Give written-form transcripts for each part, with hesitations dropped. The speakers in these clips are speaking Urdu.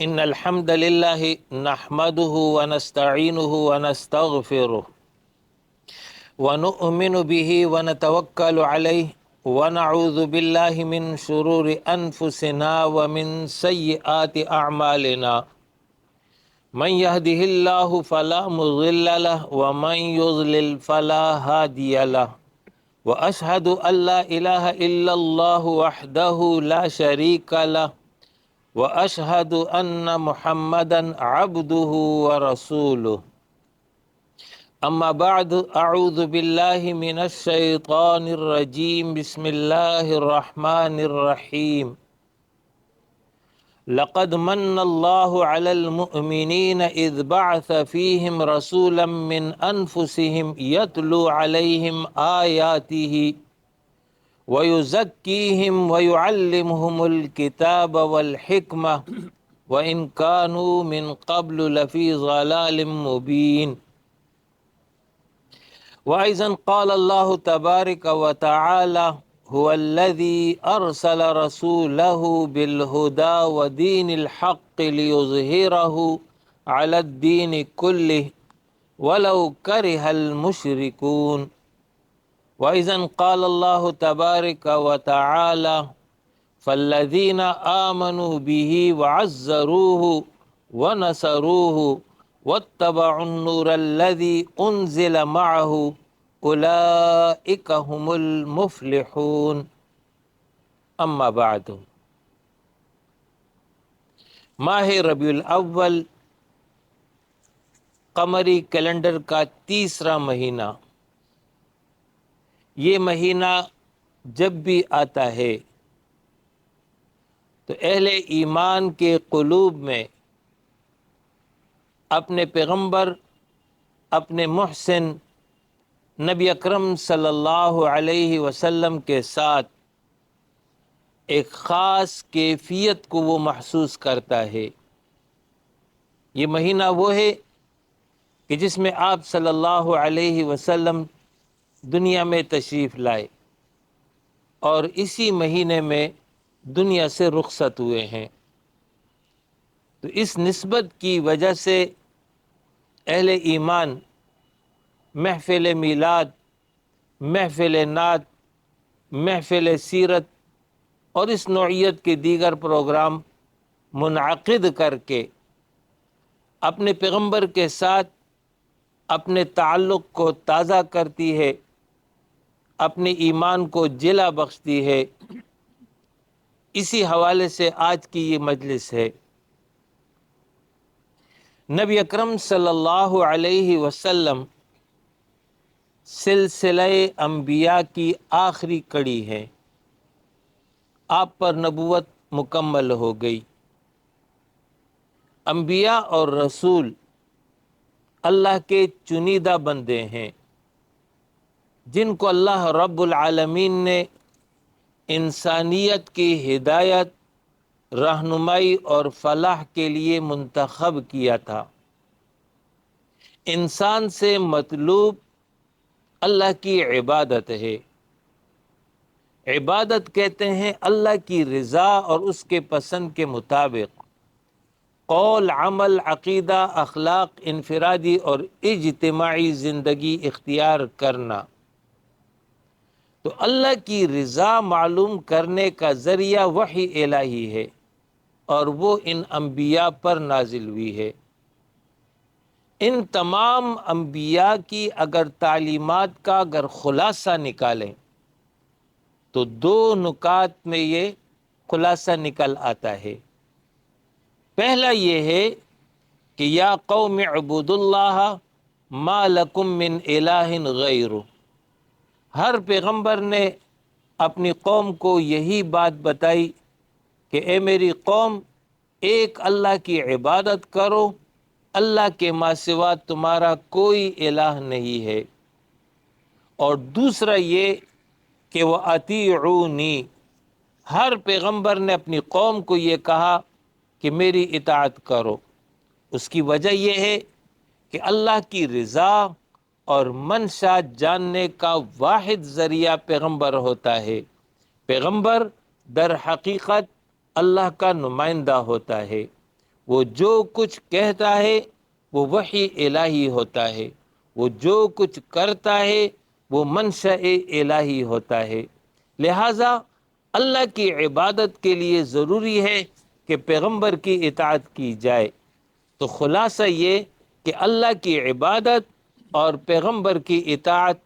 إن الحمد لله نحمده ونستعينه ونستغفره ونؤمن به ونتوكل عليه ونعوذ بالله من شرور أنفسنا ومن سيئات أعمالنا من يهده الله فلا مضل له ومن يضلل فلا هادي له وأشهد أن لا إله إلا الله وحده لا شريك له وأشهد أن محمدا عبده ورسوله أما بعد أعوذ بالله من الشيطان الرجيم بسم الله الرحمن الرحيم لقد من الله على المؤمنين إذ بعث فيهم رسولا من أنفسهم يتلو عليهم آياته ويزكيهم ويعلمهم الكتاب والحكمة وإن كانوا من قبل لفي ضلال مبين وأيضا قال الله تبارك وتعالى هو الذي أرسل رسوله بالهدى ودين الحق ليظهره على الدين كله ولو كره المشركون وإذا قال الله تبارك وتعالى فالذين آمنوا به وعزروه ونصروه واتبعوا النور الذي أنزل معه أولئك هم المفلحون أما بعد ماہ ربیع الاول قمری کیلنڈر کا تیسرا مہینہ، یہ مہینہ جب بھی آتا ہے تو اہل ایمان کے قلوب میں اپنے پیغمبر، اپنے محسن نبی اکرم صلی اللہ علیہ وسلم کے ساتھ ایک خاص کیفیت کو وہ محسوس کرتا ہے۔ یہ مہینہ وہ ہے کہ جس میں آپ صلی اللہ علیہ وسلم دنیا میں تشریف لائے اور اسی مہینے میں دنیا سے رخصت ہوئے ہیں۔ تو اس نسبت کی وجہ سے اہل ایمان محفل میلاد، محفل نعت، محفل سیرت اور اس نوعیت کے دیگر پروگرام منعقد کر کے اپنے پیغمبر کے ساتھ اپنے تعلق کو تازہ کرتی ہے، اپنے ایمان کو جلا بخشتی ہے۔ اسی حوالے سے آج کی یہ مجلس ہے۔ نبی اکرم صلی اللہ علیہ وسلم سلسلہ انبیاء کی آخری کڑی ہے، آپ پر نبوت مکمل ہو گئی۔ انبیاء اور رسول اللہ کے چنیدہ بندے ہیں جن کو اللہ رب العالمین نے انسانیت کی ہدایت، رہنمائی اور فلاح کے لیے منتخب کیا تھا۔ انسان سے مطلوب اللہ کی عبادت ہے۔ عبادت کہتے ہیں اللہ کی رضا اور اس کے پسند کے مطابق قول، عمل، عقیدہ، اخلاق، انفرادی اور اجتماعی زندگی اختیار کرنا۔ تو اللہ کی رضا معلوم کرنے کا ذریعہ وحی الہی ہے اور وہ ان انبیاء پر نازل ہوئی ہے۔ ان تمام انبیاء کی اگر تعلیمات کا اگر خلاصہ نکالیں تو دو نکات میں یہ خلاصہ نکل آتا ہے۔ پہلا یہ ہے کہ یا قوم اعبدوا اللہ ما لکم من الہ غیرہ۔ ہر پیغمبر نے اپنی قوم کو یہی بات بتائی کہ اے میری قوم، ایک اللہ کی عبادت کرو، اللہ کے ماں سوا تمہارا کوئی الہ نہیں ہے۔ اور دوسرا یہ کہ وَأَطِیعُونِی، ہر پیغمبر نے اپنی قوم کو یہ کہا کہ میری اطاعت کرو۔ اس کی وجہ یہ ہے کہ اللہ کی رضا اور منشا جاننے کا واحد ذریعہ پیغمبر ہوتا ہے۔ پیغمبر در حقیقت اللہ کا نمائندہ ہوتا ہے، وہ جو کچھ کہتا ہے وہ وحی الہی ہوتا ہے، وہ جو کچھ کرتا ہے وہ منشأ الہی ہوتا ہے۔ لہٰذا اللہ کی عبادت کے لیے ضروری ہے کہ پیغمبر کی اطاعت کی جائے۔ تو خلاصہ یہ کہ اللہ کی عبادت اور پیغمبر کی اطاعت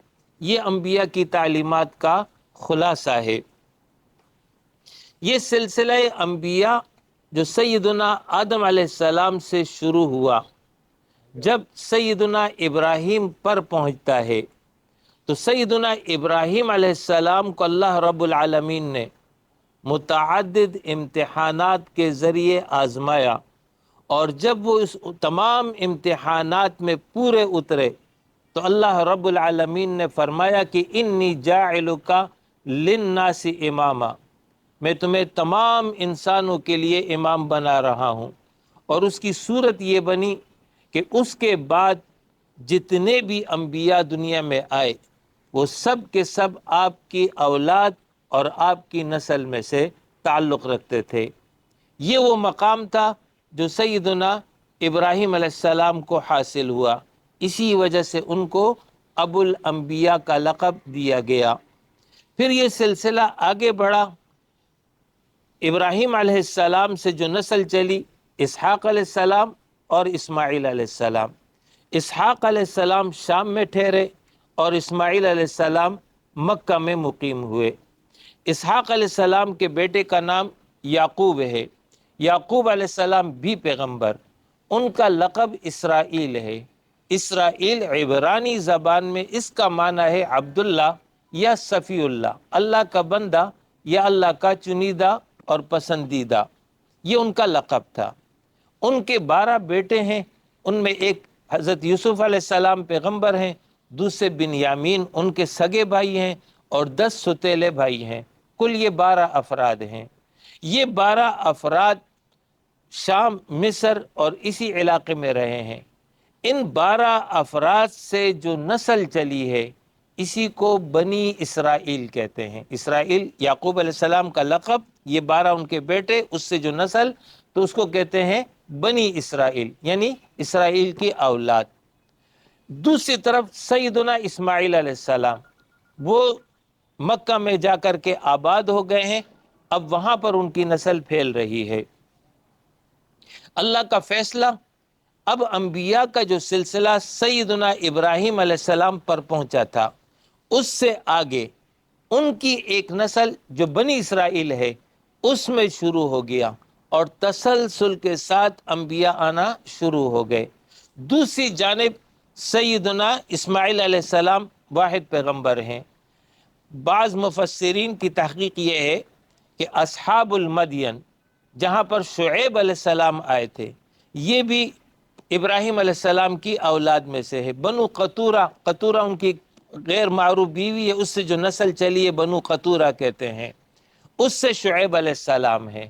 یہ انبیاء کی تعلیمات کا خلاصہ ہے۔ یہ سلسلہ انبیاء جو سیدنا آدم علیہ السلام سے شروع ہوا، جب سیدنا ابراہیم پر پہنچتا ہے تو سیدنا ابراہیم علیہ السلام کو اللہ رب العالمین نے متعدد امتحانات کے ذریعے آزمایا، اور جب وہ اس تمام امتحانات میں پورے اترے تو اللہ رب العالمین نے فرمایا کہ انی جاعلک للناس اماما، میں تمہیں تمام انسانوں کے لیے امام بنا رہا ہوں۔ اور اس کی صورت یہ بنی کہ اس کے بعد جتنے بھی انبیاء دنیا میں آئے وہ سب کے سب آپ کی اولاد اور آپ کی نسل میں سے تعلق رکھتے تھے۔ یہ وہ مقام تھا جو سیدنا ابراہیم علیہ السلام کو حاصل ہوا، اسی وجہ سے ان کو ابو الانبیاء کا لقب دیا گیا۔ پھر یہ سلسلہ آگے بڑھا، ابراہیم علیہ السلام سے جو نسل چلی، اسحاق علیہ السلام اور اسماعیل علیہ السلام۔ اسحاق علیہ السلام شام میں ٹھہرے اور اسماعیل علیہ السلام مکہ میں مقیم ہوئے۔ اسحاق علیہ السلام کے بیٹے کا نام یعقوب ہے۔ یعقوب علیہ السلام بھی پیغمبر، ان کا لقب اسرائیل ہے۔ اسرائیل عبرانی زبان میں اس کا معنی ہے عبداللہ یا صفی اللہ، اللہ کا بندہ یا اللہ کا چنیدہ اور پسندیدہ، یہ ان کا لقب تھا۔ ان کے 12 بیٹے ہیں، ان میں ایک حضرت یوسف علیہ السلام پیغمبر ہیں، دوسرے بنیامین ان کے سگے بھائی ہیں، اور 10 ستیلے بھائی ہیں۔ کل یہ 12 افراد ہیں۔ یہ 12 افراد شام، مصر اور اسی علاقے میں رہے ہیں۔ ان 12 افراد سے جو نسل چلی ہے اسی کو بنی اسرائیل کہتے ہیں۔ اسرائیل یعقوب علیہ السلام کا لقب، یہ 12 ان کے بیٹے، اس سے جو نسل، تو اس کو کہتے ہیں بنی اسرائیل، یعنی اسرائیل کی اولاد۔ دوسری طرف سیدنا اسماعیل علیہ السلام، وہ مکہ میں جا کر کے آباد ہو گئے ہیں، اب وہاں پر ان کی نسل پھیل رہی ہے۔ اللہ کا فیصلہ، اب انبیاء کا جو سلسلہ سیدنا ابراہیم علیہ السلام پر پہنچا تھا، اس سے آگے ان کی ایک نسل جو بنی اسرائیل ہے اس میں شروع ہو گیا، اور تسلسل کے ساتھ انبیاء آنا شروع ہو گئے۔ دوسری جانب سیدنا اسماعیل علیہ السلام واحد پیغمبر ہیں۔ بعض مفسرین کی تحقیق یہ ہے کہ اصحاب المدین، جہاں پر شعیب علیہ السلام آئے تھے، یہ بھی ابراہیم علیہ السلام کی اولاد میں سے ہے۔ بنو قطورہ، قطورہ ان کی غیر معروف بیوی ہے، اس سے جو نسل چلی ہے بنو قطورہ کہتے ہیں، اس سے شعیب علیہ السلام ہے،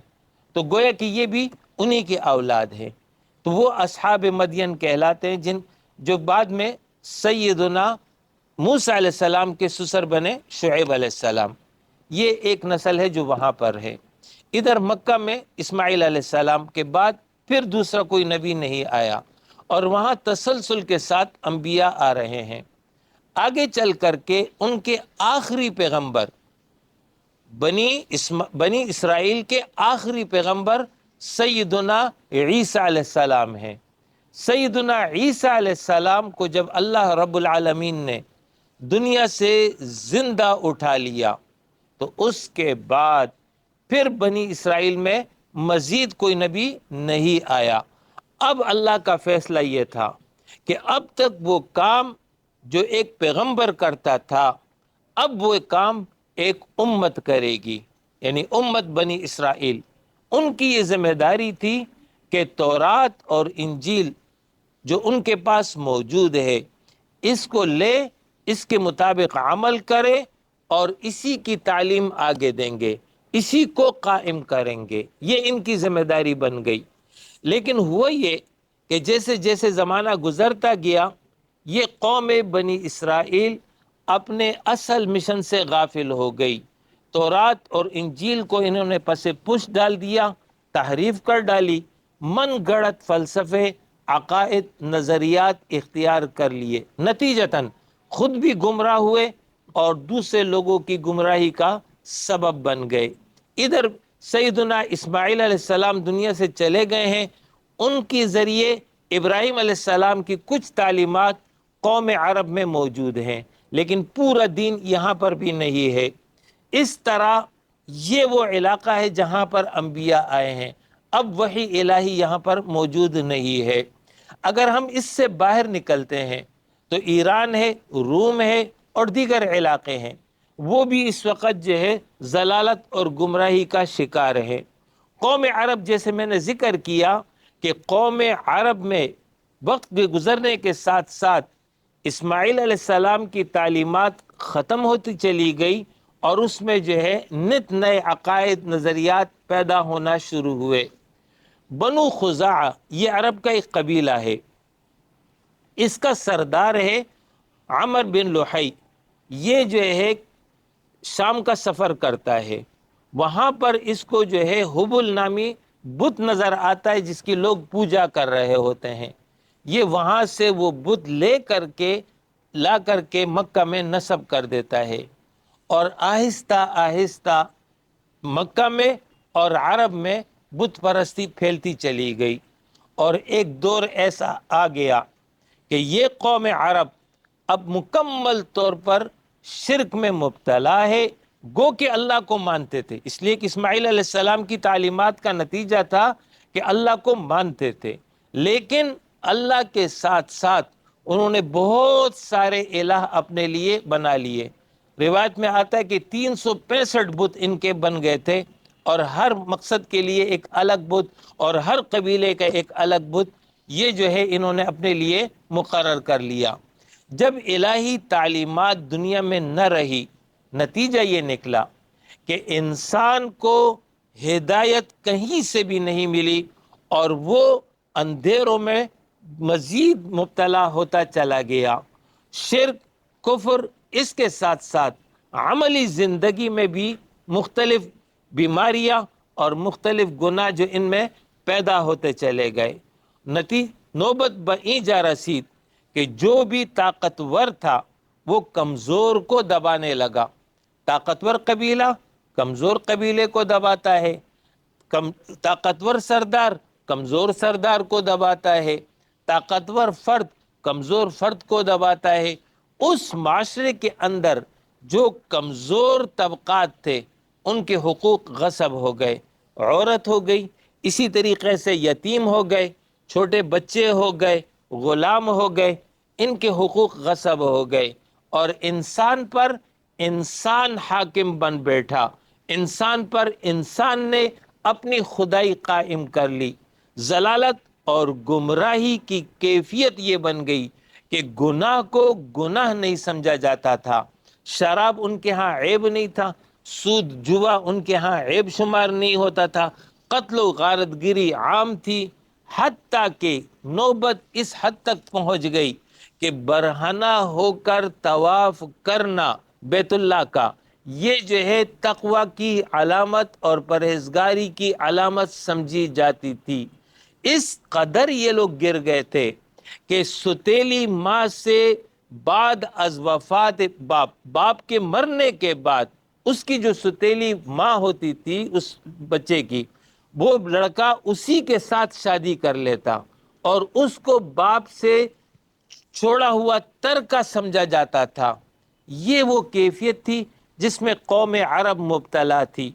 تو گویا کہ یہ بھی انہی کی اولاد ہے۔ تو وہ اصحاب مدین کہلاتے ہیں، جو بعد میں سیدنا موسیٰ علیہ السلام کے سسر بنے شعیب علیہ السلام۔ یہ ایک نسل ہے جو وہاں پر ہے۔ ادھر مکہ میں اسماعیل علیہ السلام کے بعد پھر دوسرا کوئی نبی نہیں آیا، اور وہاں تسلسل کے ساتھ انبیاء آ رہے ہیں۔ آگے چل کر کے ان کے آخری پیغمبر، بنی اسرائیل کے آخری پیغمبر سیدنا عیسیٰ علیہ السلام ہیں۔ سیدنا عیسیٰ علیہ السلام کو جب اللہ رب العالمین نے دنیا سے زندہ اٹھا لیا تو اس کے بعد پھر بنی اسرائیل میں مزید کوئی نبی نہیں آیا۔ اب اللہ کا فیصلہ یہ تھا کہ اب تک وہ کام جو ایک پیغمبر کرتا تھا، اب وہ کام ایک امت کرے گی، یعنی امت بنی اسرائیل۔ ان کی یہ ذمہ داری تھی کہ تورات اور انجیل جو ان کے پاس موجود ہے اس کو لے، اس کے مطابق عمل کرے اور اسی کی تعلیم آگے دیں گے، اسی کو قائم کریں گے۔ یہ ان کی ذمہ داری بن گئی۔ لیکن ہوا یہ کہ جیسے جیسے زمانہ گزرتا گیا، یہ قوم بنی اسرائیل اپنے اصل مشن سے غافل ہو گئی۔ تورات اور انجیل کو انہوں نے پس پش ڈال دیا، تحریف کر ڈالی، من گڑت فلسفے، عقائد، نظریات اختیار کر لیے، نتیجتاً خود بھی گمراہ ہوئے اور دوسرے لوگوں کی گمراہی کا سبب بن گئے۔ ادھر سیدنا اسماعیل علیہ السلام دنیا سے چلے گئے ہیں، ان کے ذریعے ابراہیم علیہ السلام کی کچھ تعلیمات قوم عرب میں موجود ہیں، لیکن پورا دین یہاں پر بھی نہیں ہے۔ اس طرح یہ وہ علاقہ ہے جہاں پر انبیاء آئے ہیں، اب وحی الہی یہاں پر موجود نہیں ہے۔ اگر ہم اس سے باہر نکلتے ہیں تو ایران ہے، روم ہے اور دیگر علاقے ہیں، وہ بھی اس وقت جو ہے ضلالت اور گمراہی کا شکار ہے۔ قوم عرب، جیسے میں نے ذکر کیا کہ قوم عرب میں وقت کے گزرنے کے ساتھ ساتھ اسماعیل علیہ السلام کی تعلیمات ختم ہوتی چلی گئی اور اس میں جو ہے نت نئے عقائد، نظریات پیدا ہونا شروع ہوئے۔ بنو خزاعہ یہ عرب کا ایک قبیلہ ہے، اس کا سردار ہے عمر بن لحی۔ یہ جو ہے شام کا سفر کرتا ہے، وہاں پر اس کو جو ہے حبل نامی بت نظر آتا ہے جس کی لوگ پوجا کر رہے ہوتے ہیں۔ یہ وہاں سے وہ بت لا کر کے مکہ میں نصب کر دیتا ہے، اور آہستہ آہستہ مکہ میں اور عرب میں بت پرستی پھیلتی چلی گئی، اور ایک دور ایسا آ گیا کہ یہ قوم عرب اب مکمل طور پر شرک میں مبتلا ہے۔ گو کہ اللہ کو مانتے تھے، اس لیے کہ اسماعیل علیہ السلام کی تعلیمات کا نتیجہ تھا کہ اللہ کو مانتے تھے، لیکن اللہ کے ساتھ ساتھ انہوں نے بہت سارے الہ اپنے لیے بنا لیے۔ روایت میں آتا ہے کہ 365 بت ان کے بن گئے تھے، اور ہر مقصد کے لیے ایک الگ بت اور ہر قبیلے کا ایک الگ بت، یہ جو ہے انہوں نے اپنے لیے مقرر کر لیا۔ جب الہی تعلیمات دنیا میں نہ رہی، نتیجہ یہ نکلا کہ انسان کو ہدایت کہیں سے بھی نہیں ملی، اور وہ اندھیروں میں مزید مبتلا ہوتا چلا گیا۔ شرک، کفر، اس کے ساتھ ساتھ عملی زندگی میں بھی مختلف بیماریاں اور مختلف گناہ جو ان میں پیدا ہوتے چلے گئے۔ نوبت بئیں جا رسید کہ جو بھی طاقتور تھا وہ کمزور کو دبانے لگا۔ طاقتور قبیلہ کمزور قبیلے کو دباتا ہے، طاقتور سردار کمزور سردار کو دباتا ہے، طاقتور فرد کمزور فرد کو دباتا ہے۔ اس معاشرے کے اندر جو کمزور طبقات تھے ان کے حقوق غصب ہو گئے، عورت ہو گئی، اسی طریقے سے یتیم ہو گئے، چھوٹے بچے ہو گئے، غلام ہو گئے، ان کے حقوق غصب ہو گئے، اور انسان پر انسان حاکم بن بیٹھا۔ انسان پر انسان نے اپنی خدائی قائم کر لی۔ ضلالت اور گمراہی کی کیفیت یہ بن گئی کہ گناہ کو گناہ نہیں سمجھا جاتا تھا، شراب ان کے ہاں عیب نہیں تھا، سود جوا ان کے ہاں عیب شمار نہیں ہوتا تھا، قتل و غارت گری عام تھی، حتیٰ کہ نوبت اس حد تک پہنچ گئی کہ برہنہ ہو کر طواف کرنا بیت اللہ کا، یہ جو ہے تقوی کی علامت اور پرہیزگاری کی علامت سمجھی جاتی تھی۔ اس قدر یہ لوگ گر گئے تھے کہ ستیلی ماں سے بعد از وفات باپ کے مرنے کے بعد اس کی جو ستیلی ماں ہوتی تھی اس بچے کی، وہ لڑکا اسی کے ساتھ شادی کر لیتا اور اس کو باپ سے چھوڑا ہوا ترکہ سمجھا جاتا تھا۔ یہ وہ کیفیت تھی جس میں قوم عرب مبتلا تھی۔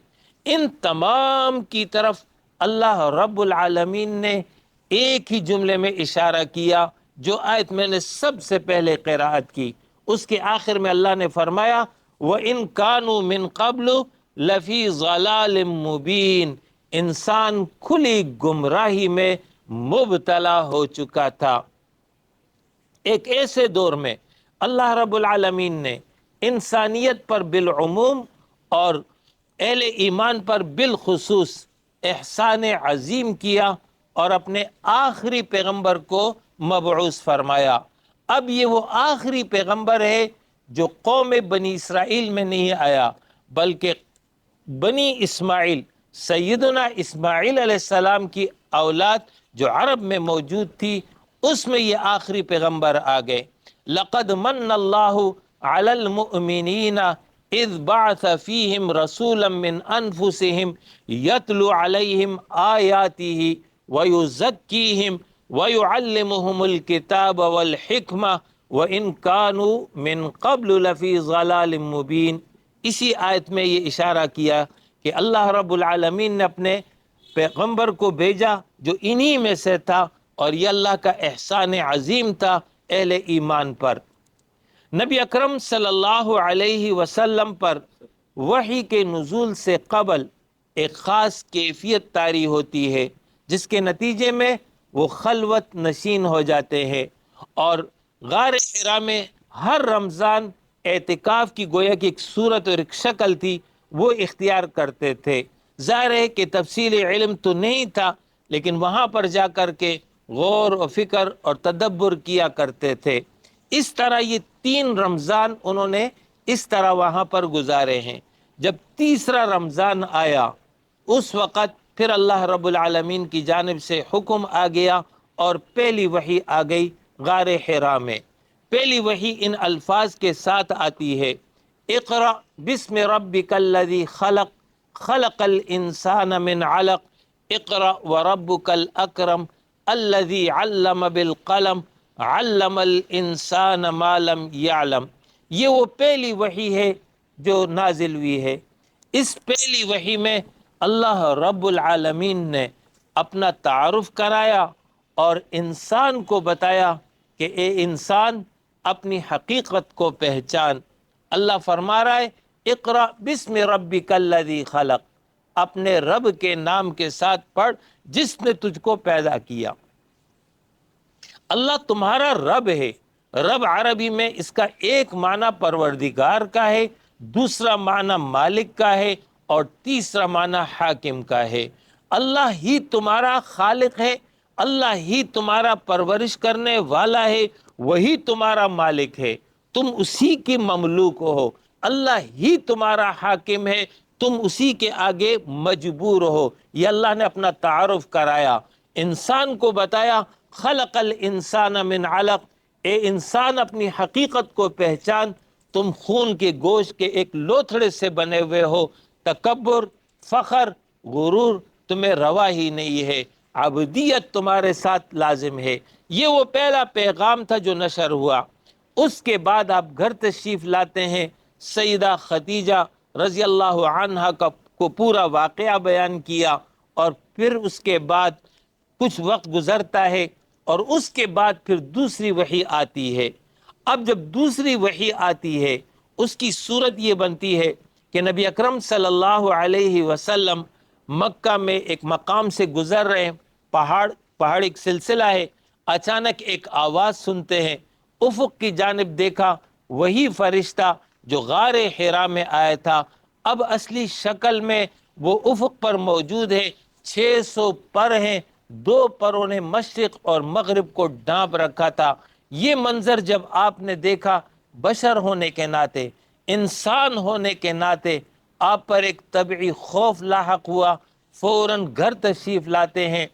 ان تمام کی طرف اللہ رب العالمین نے ایک ہی جملے میں اشارہ کیا، جو آیت میں نے سب سے پہلے قرأت کی۔ اس کے آخر میں اللہ نے فرمایا وَإِن كَانُوا مِن قَبْلُ لَفِي ضَلَالٍ مُبِينٍ، انسان کھلی گمراہی میں مبتلا ہو چکا تھا۔ ایک ایسے دور میں اللہ رب العالمین نے انسانیت پر بالعموم اور اہل ایمان پر بالخصوص احسان عظیم کیا اور اپنے آخری پیغمبر کو مبعوث فرمایا۔ اب یہ وہ آخری پیغمبر ہے جو قوم بنی اسرائیل میں نہیں آیا، بلکہ بنی اسماعیل، سیدنا اسماعیل علیہ السلام کی اولاد جو عرب میں موجود تھی اس میں یہ آخری پیغمبر آ گئے۔ لقد من اللہ علی المؤمنین اذ بعث فیہم رسولا من انفسہم یتلو علیہم آیاتہ ویزکیہم ویعلمہم الکتاب والحکمہ وَإِن كَانُوا مِن قَبْلُ لَفِي ضَلَالٍ مُبِينٍ۔ اسی آیت میں یہ اشارہ کیا کہ اللہ رب العالمین نے اپنے پیغمبر کو بھیجا جو انہی میں سے تھا، اور یہ اللہ کا احسان عظیم تھا اہل ایمان پر۔ نبی اکرم صلی اللہ علیہ وسلم پر وحی کے نزول سے قبل ایک خاص کیفیت طاری ہوتی ہے جس کے نتیجے میں وہ خلوت نشین ہو جاتے ہیں، اور غار حرا میں ہر رمضان اعتکاف کی گویا کی ایک صورت اور ایک شکل تھی، وہ اختیار کرتے تھے۔ ظاہر ہے کہ تفصیل علم تو نہیں تھا، لیکن وہاں پر جا کر کے غور و فکر اور تدبر کیا کرتے تھے۔ اس طرح یہ 3 رمضان انہوں نے اس طرح وہاں پر گزارے ہیں۔ جب تیسرا رمضان آیا اس وقت پھر اللہ رب العالمین کی جانب سے حکم آ گیا اور پہلی وحی آ گئی غار حرا میں۔ پہلی وحی ان الفاظ کے ساتھ آتی ہے: اقرأ بسم ربک الذی خلق خلق الانسان من علق اقرأ وربک الاکرم الذی علم بالقلم علم الانسان ما لم یعلم۔ یہ وہ پہلی وحی ہے جو نازل ہوئی ہے۔ اس پہلی وحی میں اللہ رب العالمین نے اپنا تعارف کرایا اور انسان کو بتایا کہ اے انسان اپنی حقیقت کو پہچان۔ اللہ فرما رہا ہے اقرأ بسم ربک الذی خلق، اپنے رب کے نام کے ساتھ پڑھ جس نے تجھ کو پیدا کیا۔ اللہ تمہارا رب ہے۔ رب عربی میں اس کا ایک معنی پروردگار کا ہے، دوسرا معنی مالک کا ہے، اور تیسرا معنی حاکم کا ہے۔ اللہ ہی تمہارا خالق ہے، اللہ ہی تمہارا پرورش کرنے والا ہے، وہی تمہارا مالک ہے، تم اسی کی مملوک ہو۔ اللہ ہی تمہارا حاکم ہے، تم اسی کے آگے مجبور ہو۔ یہ اللہ نے اپنا تعارف کرایا، انسان کو بتایا خلق الانسان من علق، اے انسان اپنی حقیقت کو پہچان، تم خون کے گوشت کے ایک لوتھڑے سے بنے ہوئے ہو، تکبر، فخر، غرور تمہیں روا ہی نہیں ہے، عبودیت تمہارے ساتھ لازم ہے۔ یہ وہ پہلا پیغام تھا جو نشر ہوا۔ اس کے بعد آپ گھر تشریف لاتے ہیں، سیدہ خدیجہ رضی اللہ عنہا کو پورا واقعہ بیان کیا، اور پھر اس کے بعد کچھ وقت گزرتا ہے اور اس کے بعد پھر دوسری وحی آتی ہے۔ اب جب دوسری وحی آتی ہے اس کی صورت یہ بنتی ہے کہ نبی اکرم صلی اللہ علیہ وسلم مکہ میں ایک مقام سے گزر رہے ہیں، پہاڑ ایک سلسلہ ہے، اچانک ایک آواز سنتے ہیں، افق کی جانب دیکھا، وہی فرشتہ جو غار حرا میں آیا تھا اب اصلی شکل میں وہ افق پر موجود ہے، 600 پر ہیں، 2 پروں نے مشرق اور مغرب کو ڈھانپ رکھا تھا۔ یہ منظر جب آپ نے دیکھا، بشر ہونے کے ناطے، انسان ہونے کے ناطے آپ پر ایک طبعی خوف لاحق ہوا، فوراً گھر تشریف لاتے ہیں،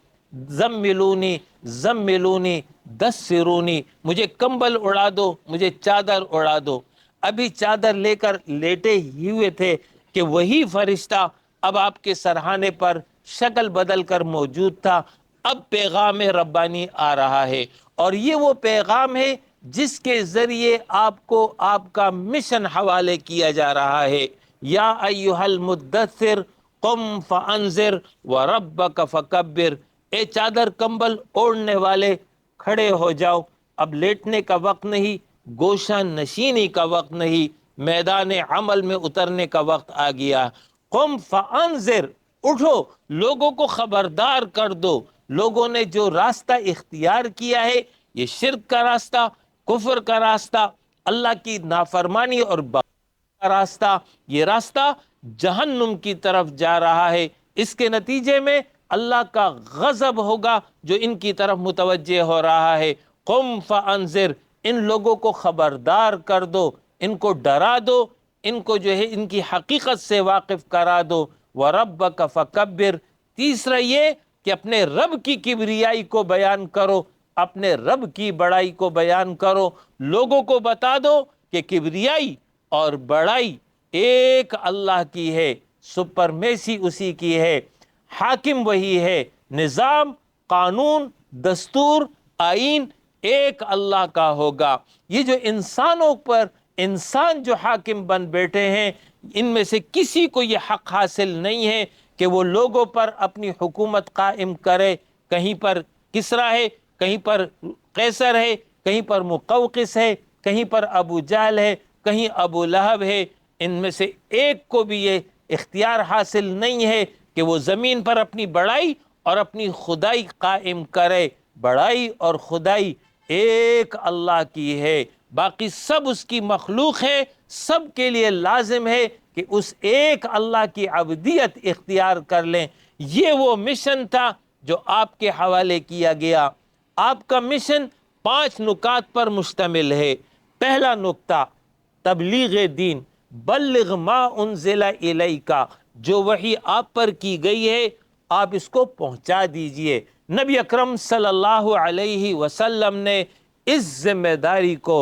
زملونی زملونی دثرونی، مجھے کمبل اڑا دو، مجھے چادر اڑا دو۔ ابھی چادر لے کر لیٹے ہی ہوئے تھے کہ وہی فرشتہ اب آپ کے سرہانے پر شکل بدل کر موجود تھا۔ اب پیغام ربانی آ رہا ہے، اور یہ وہ پیغام ہے جس کے ذریعے آپ کو آپ کا مشن حوالے کیا جا رہا ہے۔ یا ایھا المدثر قم فانذر وربک فکبر، اے چادر کمبل اوڑھنے والے کھڑے ہو جاؤ، اب لیٹنے کا وقت نہیں، گوشہ نشینی کا وقت نہیں، میدان عمل میں اترنے کا وقت آ گیا۔ قم فانذر، اٹھو، لوگوں کو خبردار کر دو۔ لوگوں نے جو راستہ اختیار کیا ہے، یہ شرک کا راستہ، کفر کا راستہ، اللہ کی نافرمانی اور کا راستہ، یہ راستہ جہنم کی طرف جا رہا ہے۔ اس کے نتیجے میں اللہ کا غضب ہوگا جو ان کی طرف متوجہ ہو رہا ہے۔ قم فانذر، ان لوگوں کو خبردار کر دو، ان کو ڈرا دو، ان کو جو ہے ان کی حقیقت سے واقف کرا دو۔ وَرَبَّكَ فَكَبِّرْ، تیسرا یہ کہ اپنے رب کی کبریائی کو بیان کرو، اپنے رب کی بڑائی کو بیان کرو، لوگوں کو بتا دو کہ کبریائی اور بڑائی ایک اللہ کی ہے، سپرمیسی اسی کی ہے، حاکم وہی ہے، نظام، قانون، دستور، آئین ایک اللہ کا ہوگا۔ یہ جو انسانوں پر انسان جو حاکم بن بیٹھے ہیں، ان میں سے کسی کو یہ حق حاصل نہیں ہے کہ وہ لوگوں پر اپنی حکومت قائم کرے۔ کہیں پر کسریٰ ہے، کہیں پر قیصر ہے، کہیں پر مقوقس ہے، کہیں پر ابو جہل ہے، کہیں ابو لہب ہے۔ ان میں سے ایک کو بھی یہ اختیار حاصل نہیں ہے کہ وہ زمین پر اپنی بڑائی اور اپنی خدائی قائم کرے۔ بڑائی اور خدائی ایک اللہ کی ہے، باقی سب اس کی مخلوق ہے۔ سب کے لیے لازم ہے کہ اس ایک اللہ کی عبودیت اختیار کر لیں۔ یہ وہ مشن تھا جو آپ کے حوالے کیا گیا۔ آپ کا مشن 5 نکات پر مشتمل ہے۔ پہلا نکتہ تبلیغ دین، بلغ ما انزل الیک، جو وحی آپ پر کی گئی ہے آپ اس کو پہنچا دیجئے۔ نبی اکرم صلی اللہ علیہ وسلم نے اس ذمہ داری کو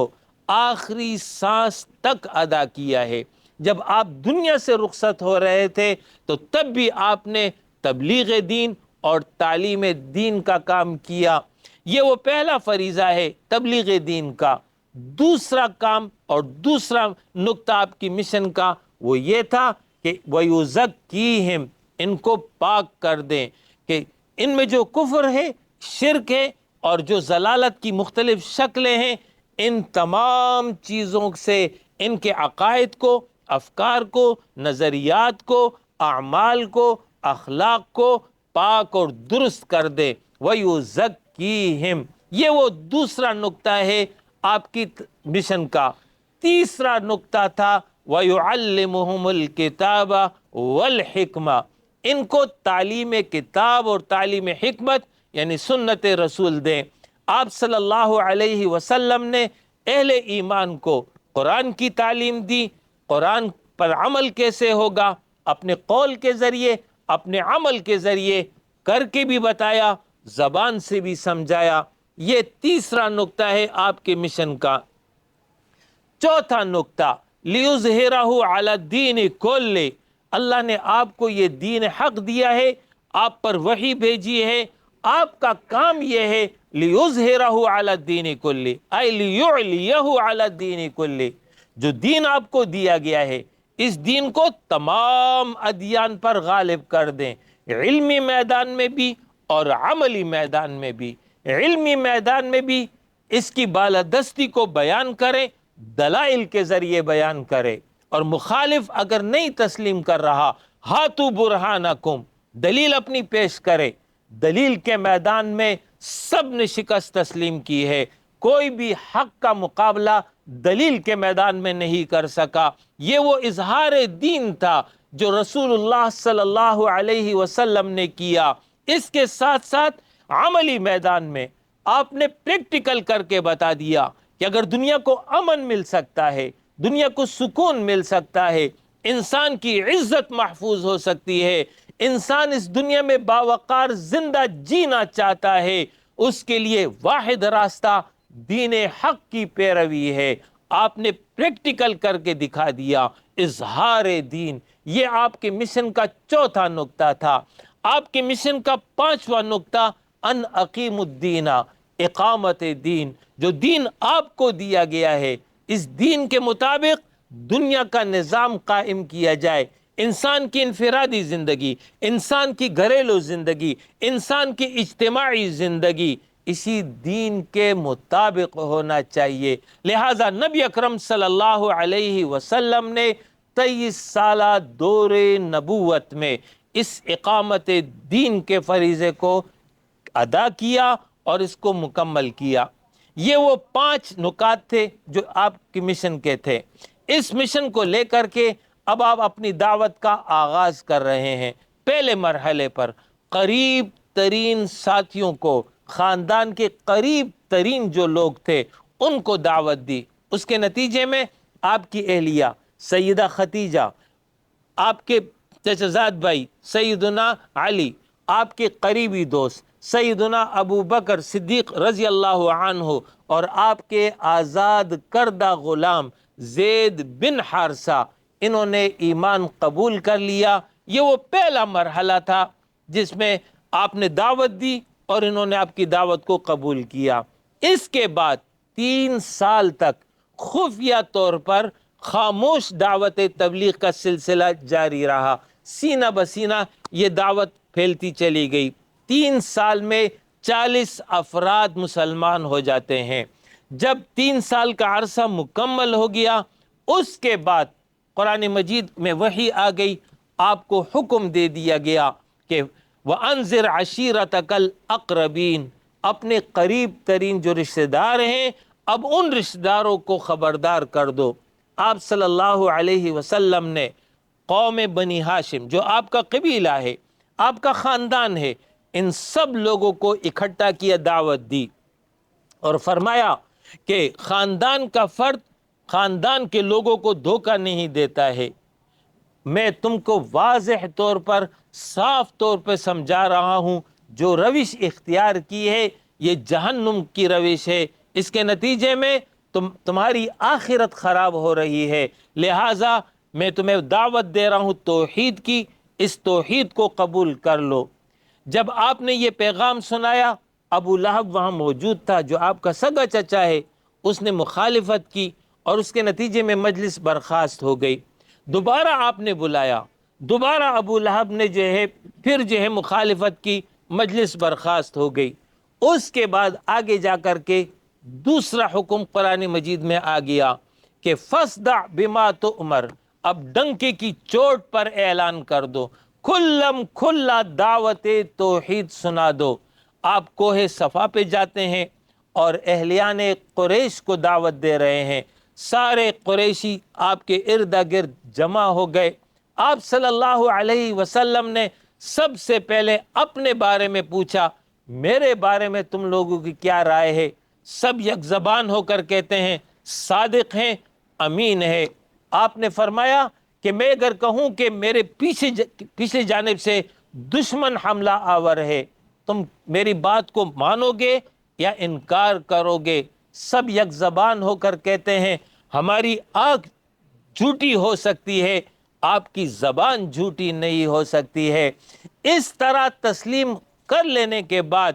آخری سانس تک ادا کیا ہے۔ جب آپ دنیا سے رخصت ہو رہے تھے تو تب بھی آپ نے تبلیغ دین اور تعلیم دین کا کام کیا۔ یہ وہ پہلا فریضہ ہے تبلیغ دین کا۔ دوسرا کام اور دوسرا نقطہ آپ کی مشن کا وہ یہ تھا کہ وَيُزَكِّيهِمْ، ان کو پاک کر دیں کہ ان میں جو کفر ہے، شرک ہے اور جو ضلالت کی مختلف شکلیں ہیں، ان تمام چیزوں سے ان کے عقائد کو، افکار کو، نظریات کو، اعمال کو، اخلاق کو پاک اور درست کر دے۔ وَيُزَكِّيهِمْ، یہ وہ دوسرا نقطہ ہے آپ کی مشن کا۔ تیسرا نقطہ تھا وَيُعَلِّمُهُمُ الْكِتَابَ وَالْحِكْمَةَ، ان کو تعلیم کتاب اور تعلیم حکمت یعنی سنت رسول دیں۔ آپ صلی اللہ علیہ وسلم نے اہل ایمان کو قرآن کی تعلیم دی۔ قرآن پر عمل کیسے ہوگا؟ اپنے قول کے ذریعے، اپنے عمل کے ذریعے، کر کے بھی بتایا، زبان سے بھی سمجھایا۔ یہ تیسرا نقطہ ہے آپ کے مشن کا۔ چوتھا نقطہ لِيُظْهِرَهُ عَلَى الدِّينِ كُلِّهِ، اللہ نے آپ کو یہ دین حق دیا ہے، آپ پر وحی بھیجی ہے، آپ کا کام یہ ہے لِيُظْهِرَهُ عَلَى الدِّينِ كُلِّهِ أي لِيُعْلِيَهُ عَلَى الدِّينِ كُلِّهِ، جو دین آپ کو دیا گیا ہے اس دین کو تمام ادیان پر غالب کر دیں، علمی میدان میں بھی اور عملی میدان میں بھی۔ علمی میدان میں بھی اس کی بالادستی کو بیان کریں، دلائل کے ذریعے بیان کرے، اور مخالف اگر نہیں تسلیم کر رہا ہاتو برہانکم، دلیل اپنی پیش کرے۔ دلیل کے میدان میں سب نے شکست تسلیم کی ہے، کوئی بھی حق کا مقابلہ دلیل کے میدان میں نہیں کر سکا۔ یہ وہ اظہار دین تھا جو رسول اللہ صلی اللہ علیہ وسلم نے کیا۔ اس کے ساتھ ساتھ عملی میدان میں آپ نے پریکٹیکل کر کے بتا دیا کہ اگر دنیا کو امن مل سکتا ہے، دنیا کو سکون مل سکتا ہے، انسان کی عزت محفوظ ہو سکتی ہے، انسان اس دنیا میں باوقار زندہ جینا چاہتا ہے، اس کے لیے واحد راستہ دین حق کی پیروی ہے۔ آپ نے پریکٹیکل کر کے دکھا دیا۔ اظہار دین، یہ آپ کے مشن کا چوتھا نقطہ تھا۔ آپ کے مشن کا پانچواں نقطہ ان اقیم الدین، اقامت دین، جو دین آپ کو دیا گیا ہے اس دین کے مطابق دنیا کا نظام قائم کیا جائے۔ انسان کی انفرادی زندگی، انسان کی گھریلو زندگی، انسان کی اجتماعی زندگی اسی دین کے مطابق ہونا چاہیے۔ لہٰذا نبی اکرم صلی اللہ علیہ وسلم نے 23 سالہ دور نبوت میں اس اقامت دین کے فریضے کو ادا کیا اور اس کو مکمل کیا۔ یہ وہ 5 نکات تھے جو آپ کی مشن کے تھے۔ اس مشن کو لے کر کے اب آپ اپنی دعوت کا آغاز کر رہے ہیں۔ پہلے مرحلے پر قریب ترین ساتھیوں کو، خاندان کے قریب ترین جو لوگ تھے ان کو دعوت دی۔ اس کے نتیجے میں آپ کی اہلیہ سیدہ خدیجہ، آپ کے چچا زاد بھائی سیدنا علی آپ کے قریبی دوست سیدنا ابو بکر صدیق رضی اللہ عنہ اور آپ کے آزاد کردہ غلام زید بن حارثہ، انہوں نے ایمان قبول کر لیا۔ یہ وہ پہلا مرحلہ تھا جس میں آپ نے دعوت دی اور انہوں نے آپ کی دعوت کو قبول کیا۔ اس کے بعد 3 سال تک خفیہ طور پر خاموش دعوت تبلیغ کا سلسلہ جاری رہا، سینہ بسینہ یہ دعوت پھیلتی چلی گئی۔ 3 سال میں 40 افراد مسلمان ہو جاتے ہیں۔ جب 3 سال کا عرصہ مکمل ہو گیا، اس کے بعد قرآن مجید میں وحی آ گئی، آپ کو حکم دے دیا گیا کہ وَأَنذِرْ عَشِيرَتَكَ الْأَقْرَبِينَ، اپنے قریب ترین جو رشتہ دار ہیں اب ان رشتہ داروں کو خبردار کر دو۔ آپ صلی اللہ علیہ وسلم نے قوم بنی ہاشم، جو آپ کا قبیلہ ہے، آپ کا خاندان ہے، ان سب لوگوں کو اکٹھا کیا، دعوت دی اور فرمایا کہ خاندان کا فرد خاندان کے لوگوں کو دھوکہ نہیں دیتا ہے۔ میں تم کو واضح طور پر صاف طور پہ سمجھا رہا ہوں، جو روش اختیار کی ہے یہ جہنم کی روش ہے، اس کے نتیجے میں تمہاری آخرت خراب ہو رہی ہے، لہٰذا میں تمہیں دعوت دے رہا ہوں توحید کی، اس توحید کو قبول کر لو۔ جب آپ نے یہ پیغام سنایا، ابو لہب وہاں موجود تھا جو آپ کا سگا چچا ہے، اس نے مخالفت کی اور اس کے نتیجے میں مجلس برخاست ہو گئی۔ دوبارہ آپ نے بلایا، دوبارہ ابو لہب نے پھر مخالفت کی، مجلس برخاست ہو گئی۔ اس کے بعد آگے جا کر کے دوسرا حکم قرآن مجید میں آ گیا کہ فَاصْدَعْ بِمَا تُؤْمَرْ، اب ڈنکے کی چوٹ پر اعلان کر دو، کھلم کھلا دعوت توحید سنا دو۔ آپ کوہ صفا پہ جاتے ہیں اور اہلیان قریش کو دعوت دے رہے ہیں، سارے قریشی آپ کے ارد گرد جمع ہو گئے۔ آپ صلی اللہ علیہ وسلم نے سب سے پہلے اپنے بارے میں پوچھا، میرے بارے میں تم لوگوں کی کیا رائے ہے؟ سب یک زبان ہو کر کہتے ہیں صادق ہیں، امین ہے۔ آپ نے فرمایا کہ میں اگر کہوں کہ میرے پیچھے جانب سے دشمن حملہ آور ہے، تم میری بات کو مانو گے یا انکار کرو گے؟ سب یک زبان ہو کر کہتے ہیں ہماری آنکھ جھوٹی ہو سکتی ہے، آپ کی زبان جھوٹی نہیں ہو سکتی ہے۔ اس طرح تسلیم کر لینے کے بعد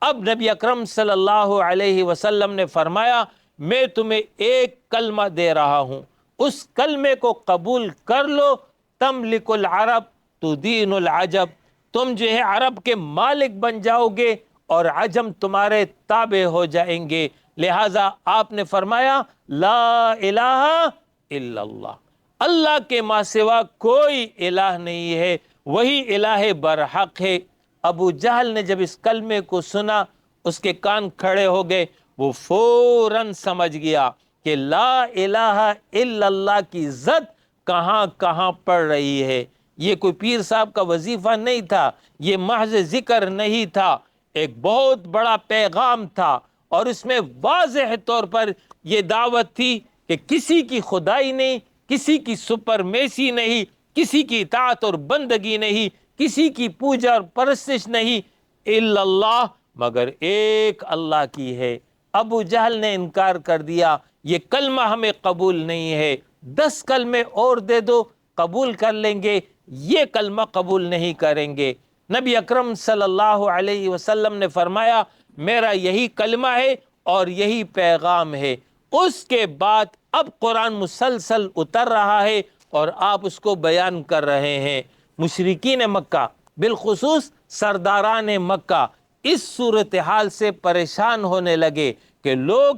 اب نبی اکرم صلی اللہ علیہ وسلم نے فرمایا میں تمہیں ایک کلمہ دے رہا ہوں، اس کلمے کو قبول کر لو، تملک العرب تدین العجب، تم عرب کے مالک بن جاؤ گے اور عجم تمہارے تابع ہو جائیں گے۔ لہٰذا آپ نے فرمایا لا الہ الا اللہ، اللہ کے ماں سوا کوئی الہ نہیں ہے، وہی الہ برحق ہے۔ ابو جہل نے جب اس کلمے کو سنا اس کے کان کھڑے ہو گئے، وہ فوراً سمجھ گیا کہ لا الہ الا اللہ کی زد کہاں کہاں پڑ رہی ہے۔ یہ کوئی پیر صاحب کا وظیفہ نہیں تھا، یہ محض ذکر نہیں تھا، ایک بہت بڑا پیغام تھا، اور اس میں واضح طور پر یہ دعوت تھی کہ کسی کی خدائی نہیں، کسی کی سپرمیسی نہیں، کسی کی اطاعت اور بندگی نہیں، کسی کی پوجا اور پرستش نہیں، الا اللہ، مگر ایک اللہ کی ہے۔ ابو جہل نے انکار کر دیا، یہ کلمہ ہمیں قبول نہیں ہے، 10 کلمے اور دے دو قبول کر لیں گے، یہ کلمہ قبول نہیں کریں گے۔ نبی اکرم صلی اللہ علیہ وسلم نے فرمایا میرا یہی کلمہ ہے اور یہی پیغام ہے۔ اس کے بعد اب قرآن مسلسل اتر رہا ہے اور آپ اس کو بیان کر رہے ہیں۔ مشرکین مکہ بالخصوص سرداران مکہ اس صورتحال سے پریشان ہونے لگے کہ لوگ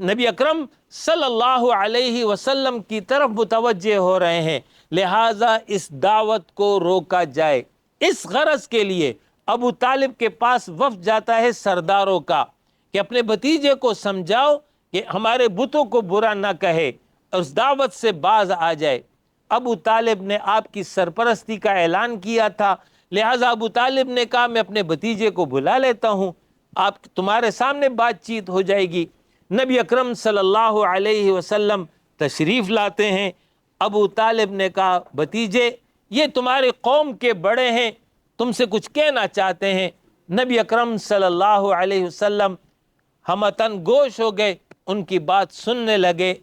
نبی اکرم صلی اللہ علیہ وسلم کی طرف متوجہ ہو رہے ہیں، لہٰذا اس دعوت کو روکا جائے۔ اس غرض کے لیے ابو طالب کے پاس وفد جاتا ہے سرداروں کا کہ اپنے بھتیجے کو سمجھاؤ کہ ہمارے بتوں کو برا نہ کہے اور اس دعوت سے باز آ جائے۔ ابو طالب نے آپ کی سرپرستی کا اعلان کیا تھا، لہٰذا ابو طالب نے کہا میں اپنے بھتیجے کو بلا لیتا ہوں، آپ تمہارے سامنے بات چیت ہو جائے گی۔ نبی اکرم صلی اللہ علیہ وسلم تشریف لاتے ہیں۔ ابو طالب نے کہا بھتیجے یہ تمہارے قوم کے بڑے ہیں، تم سے کچھ کہنا چاہتے ہیں۔ نبی اکرم صلی اللہ علیہ وسلم ہمتن گوش ہو گئے، ان کی بات سننے لگے۔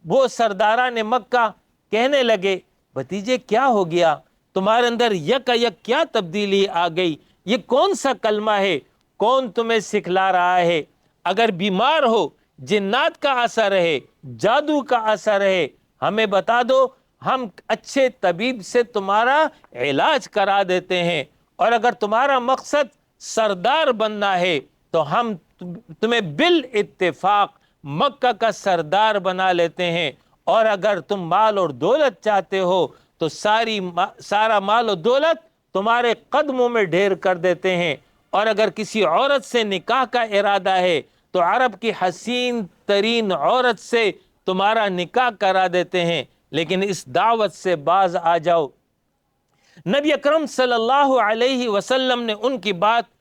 وہ سرداران مکہ کہنے لگے بھتیجے کیا ہو گیا، تمہارے اندر یک کیا تبدیلی آ گئی، یہ کون سا کلمہ ہے، کون تمہیں سکھلا رہا ہے؟ اگر بیمار ہو، جنات کا اثر ہے، جادو کا اثر ہے، ہمیں بتا دو، ہم اچھے طبیب سے تمہارا علاج کرا دیتے ہیں، اور اگر تمہارا مقصد سردار بننا ہے تو ہم تمہیں بالاتفاق مکہ کا سردار بنا لیتے ہیں، اور اگر تم مال اور دولت چاہتے ہو تو سارا مال و دولت تمہارے قدموں میں ڈھیر کر دیتے ہیں، اور اگر کسی عورت سے نکاح کا ارادہ ہے تو عرب کی حسین ترین عورت سے تمہارا نکاح کرا دیتے ہیں، لیکن اس دعوت سے باز آ جاؤ۔ نبی اکرم صلی اللہ علیہ وسلم نے ان کی بات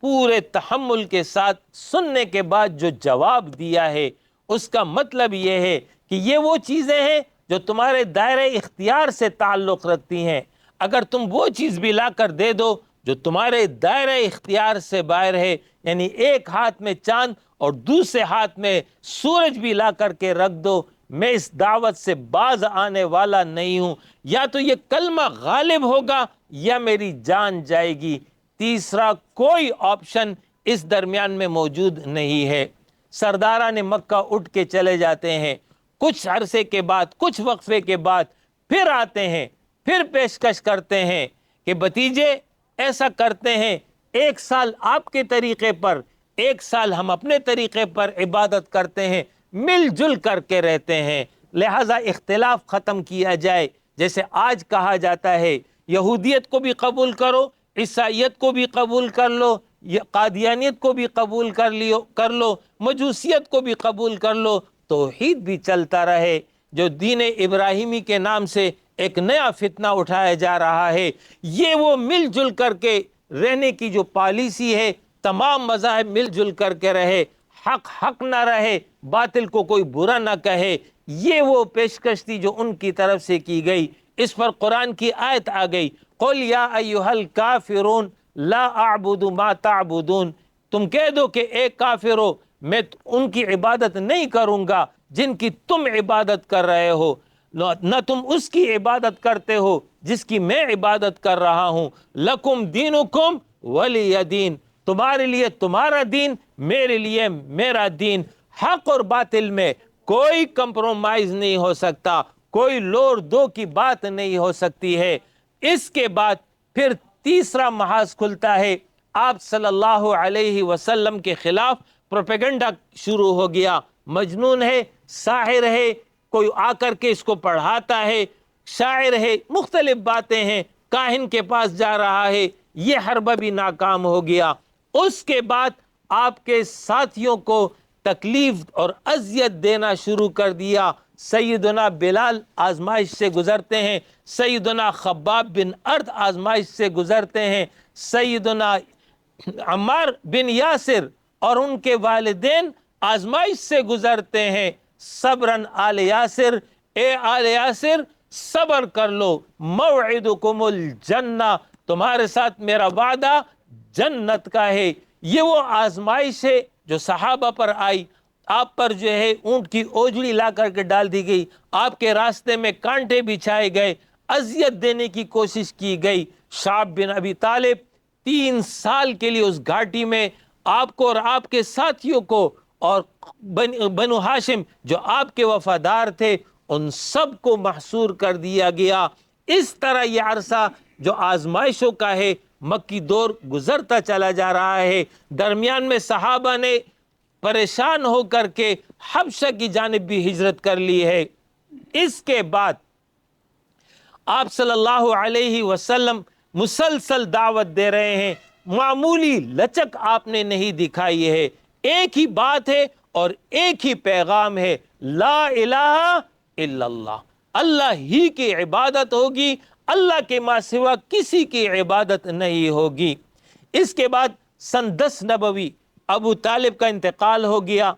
پورے تحمل کے ساتھ سننے کے بعد جو جواب دیا ہے، اس کا مطلب یہ ہے کہ یہ وہ چیزیں ہیں جو تمہارے دائرہ اختیار سے تعلق رکھتی ہیں، اگر تم وہ چیز بھی لا کر دے دو جو تمہارے دائرہ اختیار سے باہر ہے، یعنی ایک ہاتھ میں چاند اور دوسرے ہاتھ میں سورج بھی لا کر کے رکھ دو، میں اس دعوت سے باز آنے والا نہیں ہوں، یا تو یہ کلمہ غالب ہوگا یا میری جان جائے گی، تیسرا کوئی آپشن اس درمیان میں موجود نہیں ہے۔ سرداران مکہ اٹھ کے چلے جاتے ہیں، کچھ عرصے کے بعد، کچھ وقفے کے بعد پھر آتے ہیں، پھر پیشکش کرتے ہیں کہ بھتیجے ایسا کرتے ہیں، 1 سال آپ کے طریقے پر، 1 سال ہم اپنے طریقے پر عبادت کرتے ہیں، مل جل کر کے رہتے ہیں، لہٰذا اختلاف ختم کیا جائے۔ جیسے آج کہا جاتا ہے یہودیت کو بھی قبول کرو، عیسائیت کو بھی قبول کر لو، قادیانیت کو بھی قبول کر لو، مجوسیت کو بھی قبول کر لو، توحید بھی چلتا رہے۔ جو دین ابراہیمی کے نام سے ایک نیا فتنہ اٹھایا جا رہا ہے، یہ وہ مل جل کر کے رہنے کی جو پالیسی ہے، تمام مذاہب مل جل کر کے رہے، حق نہ رہے، باطل کو کوئی برا نہ کہے، یہ وہ پیشکش تھی جو ان کی طرف سے کی گئی۔ اس پر قرآن کی آیت آ گئی، قُلْ يَا أَيُّهَا الْكَافِرُونَ لَا أَعْبُدُ مَا تَعْبُدُونَ، تم کہہ دو کہ اے کافرو، میں ان کی عبادت نہیں کروں گا جن کی تم عبادت کر رہے ہو، نہ تم اس کی عبادت کرتے ہو جس کی میں عبادت کر رہا ہوں، لَكُمْ دِينُكُمْ وَلِيَ دِينِ، تمہارے لیے تمہارا دین، میرے لیے میرا دین۔ حق اور باطل میں کوئی کمپرومائز نہیں ہو سکتا، کوئی لور دو کی بات نہیں ہو سکتی ہے۔ اس کے بعد پھر تیسرا محاذ کھلتا ہے، آپ صلی اللہ علیہ وسلم کے خلاف پروپیگنڈا شروع ہو گیا، مجنون ہے، ساحر ہے، کوئی آ کر کے اس کو پڑھاتا ہے، شاعر ہے، مختلف باتیں ہیں، کاہن کے پاس جا رہا ہے، یہ حربہ بھی ناکام ہو گیا۔ اس کے بعد آپ کے ساتھیوں کو تکلیف اور اذیت دینا شروع کر دیا۔ سیدنا بلال آزمائش سے گزرتے ہیں، سیدنا خباب بن ارد آزمائش سے گزرتے ہیں، سیدنا عمار بن یاسر اور ان کے والدین آزمائش سے گزرتے ہیں۔ صبرن آل یاسر، اے آل یاسر صبر کر لو، موعدکم الجنہ، تمہارے ساتھ میرا وعدہ جنت کا ہے۔ یہ وہ آزمائش ہے جو صحابہ پر آئی، آپ پر جو ہے اونٹ کی اوجڑی لا کر کے ڈال دی گئی، آپ کے راستے میں کانٹے بچھائے گئے، اذیت دینے کی کوشش کی گئی۔ شعب بن ابی طالب 3 سال کے لیے اس گھاٹی میں آپ کو اور آپ کے ساتھیوں کو اور بنو ہاشم جو آپ کے وفادار تھے ان سب کو محصور کر دیا گیا۔ اس طرح یہ عرصہ جو آزمائشوں کا ہے، مکی دور گزرتا چلا جا رہا ہے۔ درمیان میں صحابہ نے پریشان ہو کر کے حبشہ کی جانب بھی ہجرت کر لی ہے۔ اس کے بعد آپ صلی اللہ علیہ وسلم مسلسل دعوت دے رہے ہیں، معمولی لچک آپ نے نہیں دکھائی ہے، ایک ہی بات ہے اور ایک ہی پیغام ہے، لا الہ الا اللہ، اللہ ہی کی عبادت ہوگی، اللہ کے ماں سوا کسی کی عبادت نہیں ہوگی۔ اس کے بعد سن 10 نبوی ابو طالب کا انتقال ہو گیا،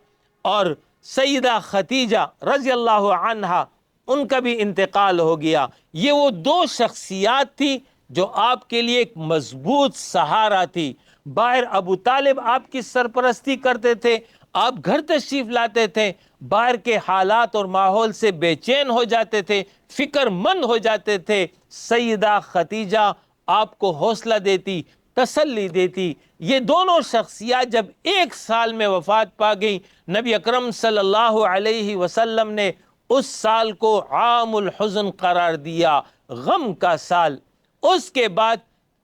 اور سیدہ خدیجہ رضی اللہ عنہا ان کا بھی انتقال ہو گیا۔ یہ وہ 2 شخصیات تھی جو آپ کے لیے ایک مضبوط سہارا تھی۔ باہر ابو طالب آپ کی سرپرستی کرتے تھے، آپ گھر تشریف لاتے تھے، باہر کے حالات اور ماحول سے بے چین ہو جاتے تھے، فکر مند ہو جاتے تھے۔ سیدہ خدیجہ آپ کو حوصلہ دیتی، تسلی دیتی۔ یہ دونوں شخصیات جب ایک سال میں وفات پا گئی، نبی اکرم صلی اللہ علیہ وسلم نے اس سال کو عام الحزن قرار دیا، غم کا سال۔ اس کے بعد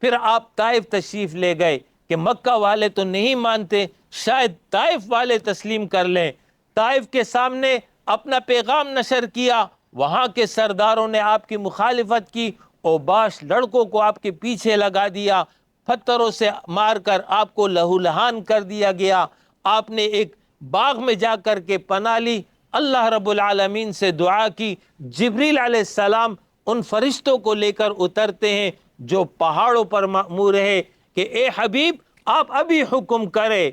پھر آپ طائف تشریف لے گئے کہ مکہ والے تو نہیں مانتے، شاید طائف والے تسلیم کر لیں۔ طائف کے سامنے اپنا پیغام نشر کیا، وہاں کے سرداروں نے آپ کی مخالفت کی، اوباش لڑکوں کو آپ کے پیچھے لگا دیا، پتھروں سے مار کر آپ کو لہو لہان کر دیا گیا۔ آپ نے ایک باغ میں جا کر کے پناہ لی، اللہ رب العالمین سے دعا کی۔ جبریل علیہ السلام ان فرشتوں کو لے کر اترتے ہیں جو پہاڑوں پر مأمور ہے کہ اے حبیب آپ ابھی حکم کرے،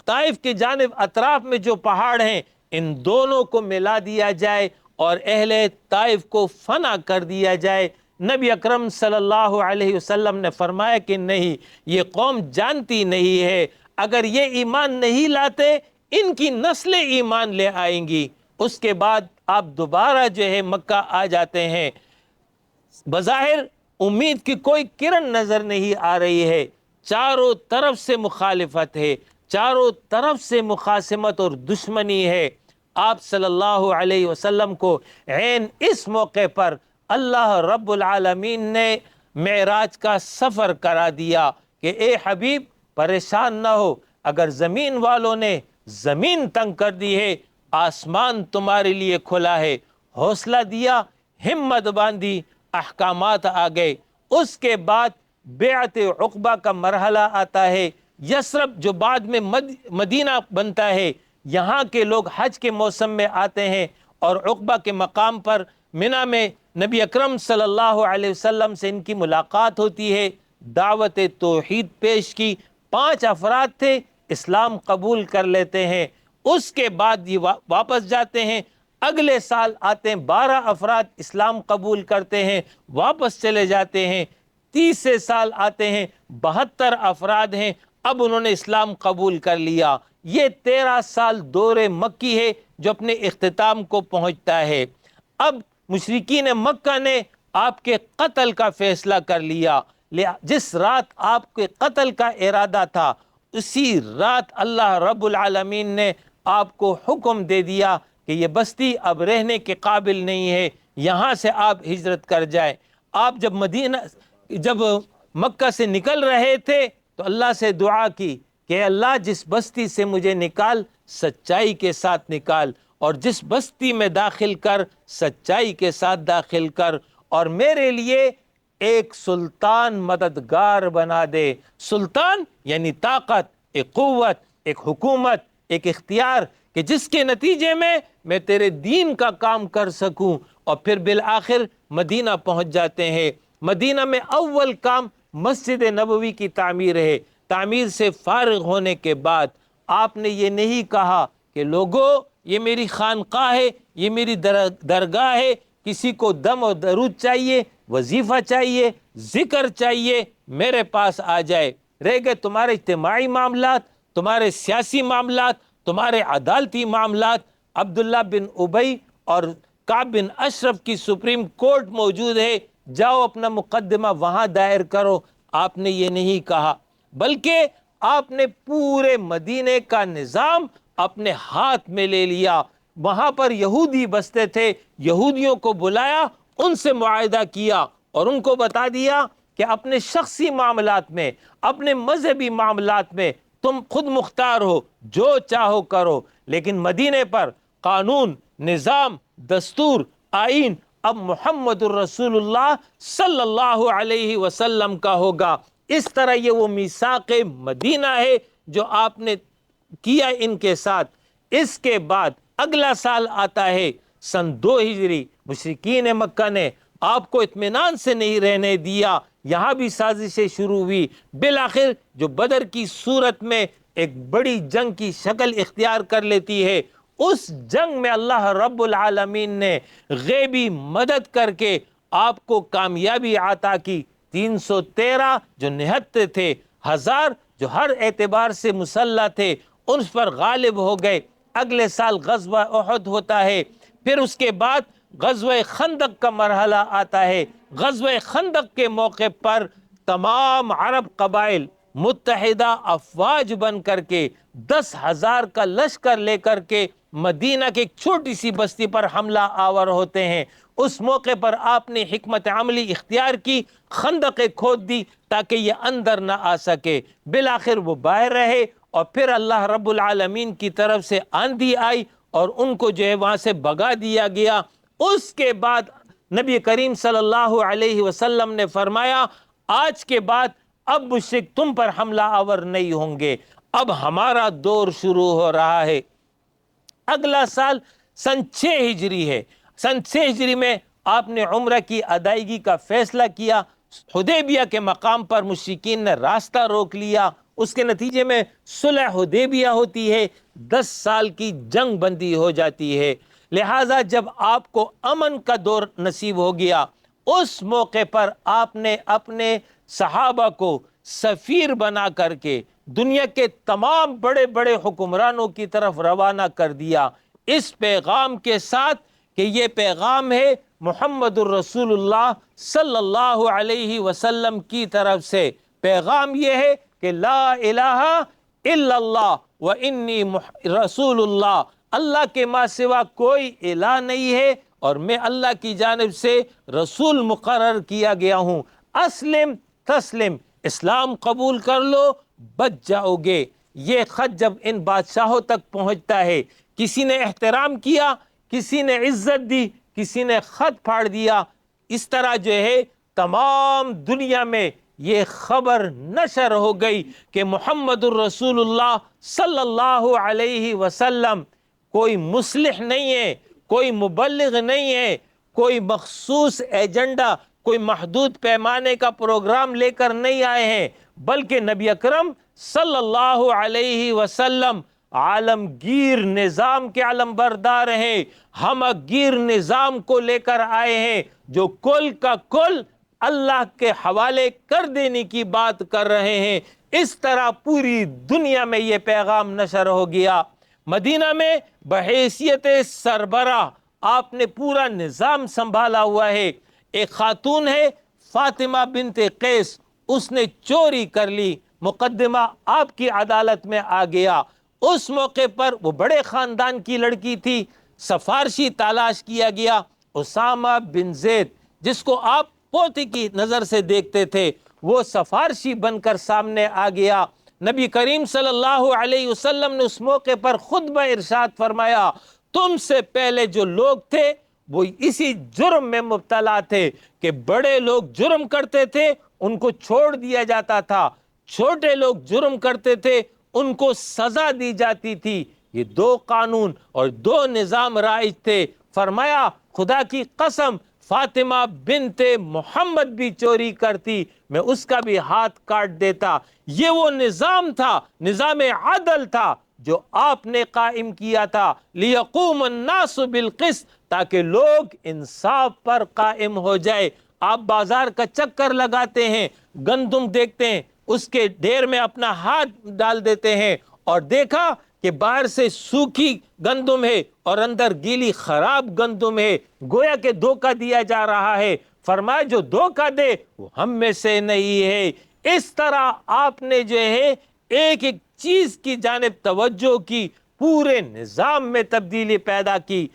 طائف کی جانب اطراف میں جو پہاڑ ہیں ان دونوں کو ملا دیا جائے اور اہل طائف کو فنا کر دیا جائے۔ نبی اکرم صلی اللہ علیہ وسلم نے فرمایا کہ نہیں، یہ قوم جانتی نہیں ہے، اگر یہ ایمان نہیں لاتے ان کی نسلیں ایمان لے آئیں گی۔ اس کے بعد آپ دوبارہ جو ہے مکہ آ جاتے ہیں۔ بظاہر امید کی کوئی کرن نظر نہیں آ رہی ہے، چاروں طرف سے مخالفت ہے، چاروں طرف سے مخاصمت اور دشمنی ہے۔ آپ صلی اللہ علیہ وسلم کو عین اس موقع پر اللہ رب العالمین نے معراج کا سفر کرا دیا کہ اے حبیب پریشان نہ ہو، اگر زمین والوں نے زمین تنگ کر دی ہے، آسمان تمہارے لیے کھلا ہے۔ حوصلہ دیا، ہمت باندھی، احکامات آ گئے۔ اس کے بعد بیعت عقبہ کا مرحلہ آتا ہے، یثرب جو بعد میں مدینہ بنتا ہے، یہاں کے لوگ حج کے موسم میں آتے ہیں اور عقبہ کے مقام پر منی میں نبی اکرم صلی اللہ علیہ وسلم سے ان کی ملاقات ہوتی ہے، دعوت توحید پیش کی۔ 5 افراد تھے، اسلام قبول کر لیتے ہیں۔ اس کے بعد یہ واپس جاتے ہیں، اگلے سال آتے ہیں، 12 افراد اسلام قبول کرتے ہیں، واپس چلے جاتے ہیں۔ تیسرے سال آتے ہیں، 72 افراد ہیں، اب انہوں نے اسلام قبول کر لیا۔ یہ 13 سال دور مکی ہے جو اپنے اختتام کو پہنچتا ہے۔ اب مشرکین مکہ نے آپ کے قتل کا فیصلہ کر لیا۔ جس رات آپ کے قتل کا ارادہ تھا، اسی رات اللہ رب العالمین نے آپ کو حکم دے دیا کہ یہ بستی اب رہنے کے قابل نہیں ہے، یہاں سے آپ ہجرت کر جائیں۔ آپ جب مکہ سے نکل رہے تھے تو اللہ سے دعا کی کہ اللہ جس بستی سے مجھے نکال سچائی کے ساتھ نکال، اور جس بستی میں داخل کر سچائی کے ساتھ داخل کر، اور میرے لیے ایک سلطان مددگار بنا دے۔ سلطان یعنی طاقت، ایک قوت، ایک حکومت، ایک اختیار کہ جس کے نتیجے میں تیرے دین کا کام کر سکوں۔ اور پھر بالآخر مدینہ پہنچ جاتے ہیں۔ مدینہ میں اول کام مسجد نبوی کی تعمیر ہے۔ تعمیر سے فارغ ہونے کے بعد آپ نے یہ نہیں کہا کہ لوگو یہ میری خانقاہ ہے، یہ میری درگاہ ہے، کسی کو دم و درود چاہیے، وظیفہ چاہیے، ذکر چاہیے، میرے پاس آ جائے۔ رہ گئے تمہارے اجتماعی معاملات، تمہارے سیاسی معاملات، تمہارے عدالتی معاملات۔ عبداللہ بن ابی اور کعب بن اشرف کی سپریم کورٹ موجود ہے، جاؤ اپنا مقدمہ وہاں دائر کرو۔ آپ نے یہ نہیں کہا، بلکہ آپ نے پورے مدینے کا نظام اپنے ہاتھ میں لے لیا۔ وہاں پر یہودی بستے تھے، یہودیوں کو بلایا، ان سے معاہدہ کیا اور ان کو بتا دیا کہ اپنے شخصی معاملات میں، اپنے مذہبی معاملات میں تم خود مختار ہو، جو چاہو کرو، لیکن مدینے پر قانون، نظام، دستور، آئین اب محمد الرسول اللہ صلی اللہ علیہ وسلم کا ہوگا۔ اس طرح یہ وہ میثاق مدینہ ہے جو آپ نے کیا ان کے ساتھ۔ اس کے بعد اگلا سال آتا ہے سن 2 ہجری۔ مشرکین مکہ نے آپ کو اطمینان سے نہیں رہنے دیا، یہاں بھی سازشیں شروع ہوئی۔ بالآخر جو بدر کی صورت میں ایک بڑی جنگ کی شکل اختیار کر لیتی ہے، اس جنگ میں اللہ رب العالمین نے غیبی مدد کر کے آپ کو کامیابی عطا کی۔ 313 جو نہتے تھے، 1000 جو ہر اعتبار سے مسلح تھے، ان پر غالب ہو گئے۔ اگلے سال غزوہ احد ہوتا ہے، پھر اس کے بعد غزوہ خندق کا مرحلہ آتا ہے۔ غزوہ خندق کے موقع پر تمام عرب قبائل متحدہ افواج بن کر کے 10,000 کا لشکر لے کر کے مدینہ کی ایک چھوٹی سی بستی پر حملہ آور ہوتے ہیں۔ اس موقع پر آپ نے حکمت عملی اختیار کی، خندقیں کھود دی تاکہ یہ اندر نہ آ سکے۔ بالآخر وہ باہر رہے، اور پھر اللہ رب العالمین کی طرف سے آندھی آئی اور ان کو جو ہے وہاں سے بھگا دیا گیا۔ اس کے بعد نبی کریم صلی اللہ علیہ وسلم نے فرمایا، آج کے بعد اب مشرک تم پر حملہ آور نہیں ہوں گے، اب ہمارا دور شروع ہو رہا ہے۔ اگلا سال سن 6 ہجری ہے۔ سن 6 ہجری میں آپ نے عمرہ کی ادائیگی کا فیصلہ کیا۔ حدیبیہ کے مقام پر مشرکین نے راستہ روک لیا، اس کے نتیجے میں صلح حدیبیہ ہوتی ہے، 10 سال کی جنگ بندی ہو جاتی ہے۔ لہٰذا جب آپ کو امن کا دور نصیب ہو گیا، اس موقع پر آپ نے اپنے صحابہ کو سفیر بنا کر کے دنیا کے تمام بڑے بڑے حکمرانوں کی طرف روانہ کر دیا، اس پیغام کے ساتھ کہ یہ پیغام ہے محمد الرسول اللہ صلی اللہ علیہ وسلم کی طرف سے۔ پیغام یہ ہے کہ لا الہ الا اللہ و انی رسول اللہ، اللہ کے ماں سوا کوئی الہ نہیں ہے اور میں اللہ کی جانب سے رسول مقرر کیا گیا ہوں۔ اسلم تسلم، اسلام قبول کر لو بچ جاؤ گے۔ یہ خط جب ان بادشاہوں تک پہنچتا ہے، کسی نے احترام کیا، کسی نے عزت دی، کسی نے خط پھاڑ دیا، اس طرح جو ہے تمام دنیا میں یہ خبر نشر ہو گئی کہ محمد الرسول اللہ صلی اللہ علیہ وسلم کوئی مصلح نہیں ہے، کوئی مبلغ نہیں ہے، کوئی مخصوص ایجنڈا، کوئی محدود پیمانے کا پروگرام لے کر نہیں آئے ہیں، بلکہ نبی اکرم صلی اللہ علیہ وسلم عالمگیر نظام کے علم بردار ہیں، ہم گیر نظام کو لے کر آئے ہیں جو کل کا کل اللہ کے حوالے کر دینے کی بات کر رہے ہیں۔ اس طرح پوری دنیا میں یہ پیغام نشر ہو گیا۔ مدینہ میں بحیثیت سربراہ آپ نے پورا نظام سنبھالا ہوا ہے۔ ایک خاتون ہے فاطمہ بنت قیس، اس نے چوری کر لی، مقدمہ آپ کی عدالت میں آ گیا۔ اس موقع پر وہ بڑے خاندان کی لڑکی تھی، سفارشی تلاش کیا گیا، اسامہ بن زید جس کو آپ پوتی کی نظر سے دیکھتے تھے، وہ سفارشی بن کر سامنے آ گیا۔ نبی کریم صلی اللہ علیہ وسلم نے اس موقع پر خطبہ ارشاد فرمایا، تم سے پہلے جو لوگ تھے وہ اسی جرم میں مبتلا تھے کہ بڑے لوگ جرم کرتے تھے ان کو چھوڑ دیا جاتا تھا، چھوٹے لوگ جرم کرتے تھے ان کو سزا دی جاتی تھی۔ یہ 2 قانون اور 2 نظام رائج تھے۔ فرمایا خدا کی قسم فاطمہ بنت محمد بھی چوری کرتی میں اس کا بھی ہاتھ کاٹ دیتا۔ یہ وہ نظام تھا، نظام عدل تھا جو آپ نے قائم کیا تھا، لیقوم الناس بالقسط، تاکہ لوگ انصاف پر قائم ہو جائے۔ آپ بازار کا چکر لگاتے ہیں، گندم دیکھتے ہیں، اس کے ڈھیر میں اپنا ہاتھ ڈال دیتے ہیں اور دیکھا کہ باہر سے سوکھی گندم ہے اور اندر گیلی خراب گندم ہے، گویا کہ دھوکہ دیا جا رہا ہے۔ فرمایا جو دھوکہ دے وہ ہم میں سے نہیں ہے۔ اس طرح آپ نے جو ہے ایک ایک چیز کی جانب توجہ کی، پورے نظام میں تبدیلی پیدا کی۔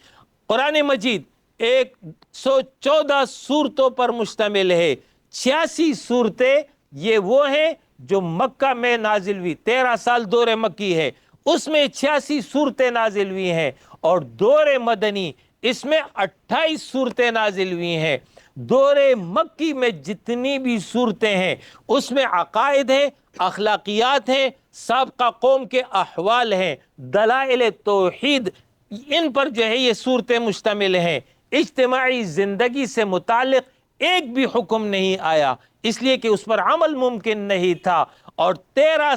قرآن مجید 114 سورتوں پر مشتمل ہے۔ 86 سورتیں یہ وہ ہیں جو مکہ میں نازل ہوئی، 13 سال دور مکی ہے، اس میں 86 سورتیں نازل ہوئی ہیں، اور دور مدنی اس میں 28 سورتیں نازل ہوئی ہیں۔ دور مکی میں جتنی بھی سورتیں ہیں اس میں عقائد ہیں، اخلاقیات ہیں، سابقہ قوم کے احوال ہیں، دلائل توحید، ان پر جو ہے یہ صورتیں مشتمل ہیں۔ اجتماعی زندگی سے متعلق ایک بھی حکم نہیں آیا، اس لیے کہ اس پر عمل ممکن نہیں تھا۔ اور 13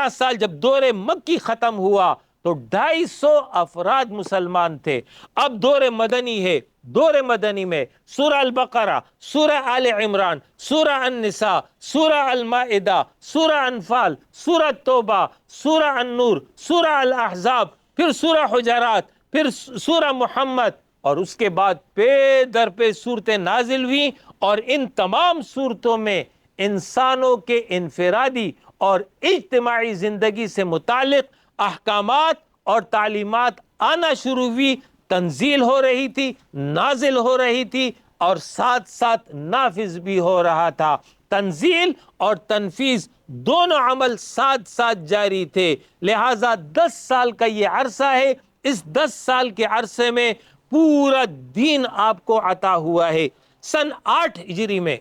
سال جب دور مکی ختم ہوا تو 250 افراد مسلمان تھے۔ اب دور مدنی ہے، دور مدنی میں سورہ البقرہ، سورہ آل عمران، سورہ النساء، سورہ المائدہ، سورہ انفال، سورہ توبہ، سورہ النور، سورہ الاحزاب، پھر سورہ حجرات، پھر سورہ محمد، اور اس کے بعد پے در پہ صورتیں نازل ہوئی، اور ان تمام صورتوں میں انسانوں کے انفرادی اور اجتماعی زندگی سے متعلق احکامات اور تعلیمات آنا شروع ہوئی، تنزیل ہو رہی تھی، نازل ہو رہی تھی، اور ساتھ ساتھ نافذ بھی ہو رہا تھا۔ تنزیل اور تنفیذ دونوں عمل ساتھ ساتھ جاری تھے۔ لہٰذا 10 سال کا یہ عرصہ ہے، اس 10 سال کے عرصے میں پورا دین آپ کو عطا ہوا ہے۔ سن 8 ہجری میں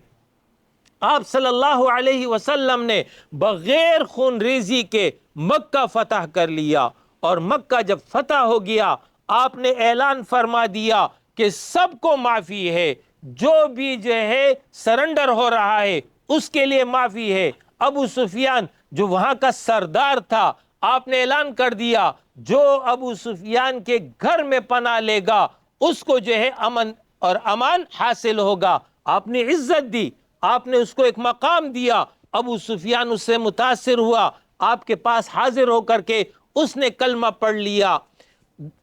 آپ صلی اللہ علیہ وسلم نے بغیر خون ریزی کے مکہ فتح کر لیا، اور مکہ جب فتح ہو گیا آپ نے اعلان فرما دیا کہ سب کو معافی ہے، جو بھی جو ہے سرنڈر ہو رہا ہے اس کے لیے معافی ہے۔ ابو سفیان جو وہاں کا سردار تھا، آپ نے اعلان کر دیا جو ابو سفیان کے گھر میں پناہ لے گا اس کو جو ہے امن اور امان حاصل ہوگا۔ آپ نے عزت دی، آپ نے اس کو ایک مقام دیا۔ ابو سفیان اس سے متاثر ہوا، آپ کے پاس حاضر ہو کر کے اس نے کلمہ پڑھ لیا۔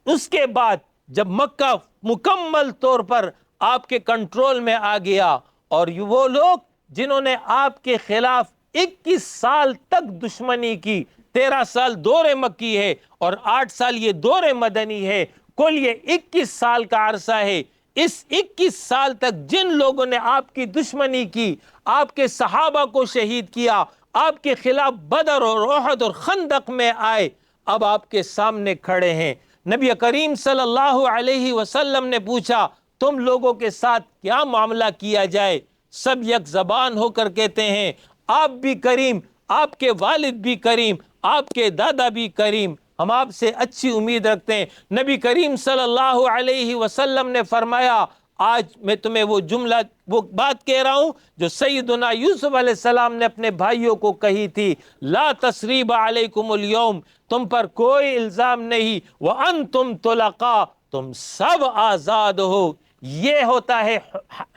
اس کے بعد جب مکہ مکمل طور پر آپ کے کنٹرول میں آ گیا، اور وہ لوگ جنہوں نے آپ کے خلاف 21 سال تک دشمنی کی، 13 سال دور مکی ہے اور 8 سال یہ دور مدنی ہے، کل یہ 21 سال کا عرصہ ہے۔ اس 21 سال تک جن لوگوں نے آپ کی دشمنی کی، آپ کے صحابہ کو شہید کیا، آپ کے خلاف بدر اور احد اور خندق میں آئے، اب آپ کے سامنے کھڑے ہیں۔ نبی کریم صلی اللہ علیہ وسلم نے پوچھا تم لوگوں کے ساتھ کیا معاملہ کیا جائے؟ سب یک زبان ہو کر کہتے ہیں آپ بھی کریم، آپ کے والد بھی کریم، آپ کے دادا بھی کریم، ہم آپ سے اچھی امید رکھتے ہیں۔ نبی کریم صلی اللہ علیہ وسلم نے فرمایا آج میں تمہیں وہ بات کہہ رہا ہوں جو سیدنا یوسف علیہ السلام نے اپنے بھائیوں کو کہی تھی، لا تثریب علیکم اليوم، تم پر کوئی الزام نہیں، وانتم طلقاء، تم سب آزاد ہو۔ یہ ہوتا ہے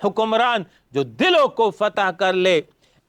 حکمران جو دلوں کو فتح کر لے۔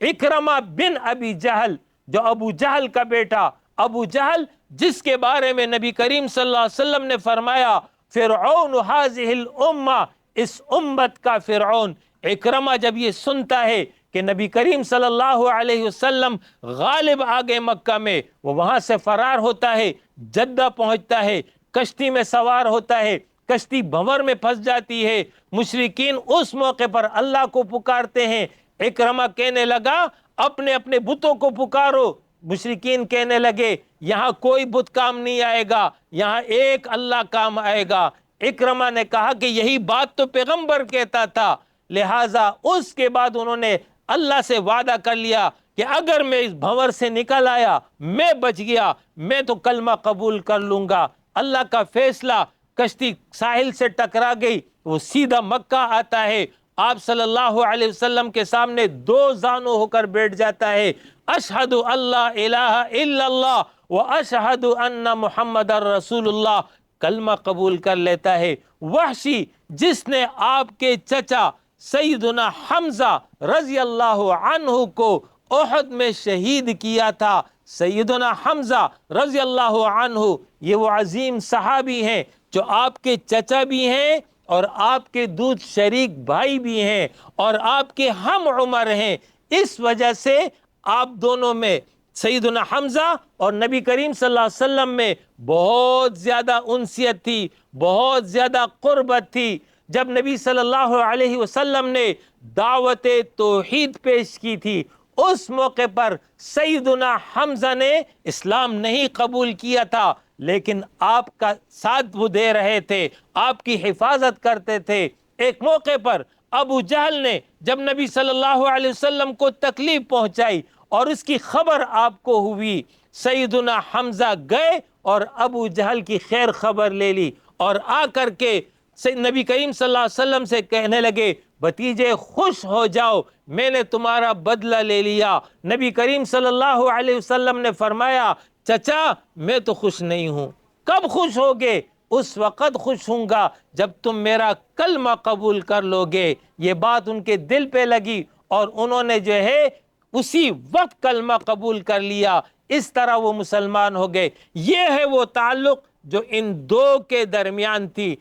اکرمہ بن ابی جہل، جو ابو جہل کا بیٹا، ابو جہل جس کے بارے میں نبی کریم صلی اللہ علیہ وسلم نے فرمایا فرعون هذه الامہ، اس امت کا فرعون۔ اکرمہ جب یہ سنتا ہے کہ نبی کریم صلی اللہ علیہ وسلم غالب آگے مکہ میں، وہ وہاں سے فرار ہوتا ہے، جدہ پہنچتا ہے، کشتی میں سوار ہوتا ہے، کشتی بھنور میں پھنس جاتی ہے، مشرکین اس موقع پر اللہ کو پکارتے ہیں۔ اکرمہ کہنے لگا اپنے اپنے بتوں کو پکارو، مشرکین کہنے لگے یہاں کوئی بت کام نہیں آئے گا، یہاں ایک اللہ کام آئے گا۔ اکرمہ نے کہا کہ یہی بات تو پیغمبر کہتا تھا، لہٰذا اس کے بعد انہوں نے اللہ سے وعدہ کر لیا کہ اگر میں اس بھنور سے نکل آیا، میں بچ گیا، میں تو کلمہ قبول کر لوں گا۔ اللہ کا فیصلہ، کشتی ساحل سے ٹکرا گئی، وہ سیدھا مکہ آتا ہے، آپ صلی اللہ علیہ وسلم کے سامنے 2 زانو ہو کر بیٹھ جاتا ہے، اشہد اللہ الہ الا اللہ و اشہد ان محمد رسول اللہ، کلمہ قبول کر لیتا ہے۔ وحشی جس نے آپ کے چچا سیدنا حمزہ رضی اللہ عنہ کو احد میں شہید کیا تھا، سیدنا حمزہ رضی اللہ عنہ یہ وہ عظیم صحابی ہیں جو آپ کے چچا بھی ہیں اور آپ کے دودھ شریک بھائی بھی ہیں اور آپ کے ہم عمر ہیں۔ اس وجہ سے آپ دونوں میں، سیدنا حمزہ اور نبی کریم صلی اللہ علیہ وسلم میں بہت زیادہ انسیت تھی، بہت زیادہ قربت تھی۔ جب نبی صلی اللہ علیہ وسلم نے دعوت توحید پیش کی تھی، اس موقع پر سیدنا حمزہ نے اسلام نہیں قبول کیا تھا، لیکن آپ کا ساتھ وہ دے رہے تھے، آپ کی حفاظت کرتے تھے۔ ایک موقع پر ابو جہل نے جب نبی صلی اللہ علیہ وسلم کو تکلیف پہنچائی اور اس کی خبر آپ کو ہوئی، سیدنا حمزہ گئے اور ابو جہل کی خیر خبر لے لی، اور آ کر کے نبی کریم صلی اللہ علیہ وسلم سے کہنے لگے بھتیجے خوش ہو جاؤ، میں نے تمہارا بدلہ لے لیا۔ نبی کریم صلی اللہ علیہ وسلم نے فرمایا چچا میں تو خوش نہیں ہوں۔ کب خوش ہوگے؟ اس وقت خوش ہوں گا جب تم میرا کلمہ قبول کر لو گے۔ یہ بات ان کے دل پہ لگی اور انہوں نے جو ہے اسی وقت کلمہ قبول کر لیا، اس طرح وہ مسلمان ہو گئے۔ یہ ہے وہ تعلق جو ان دو کے درمیان تھی۔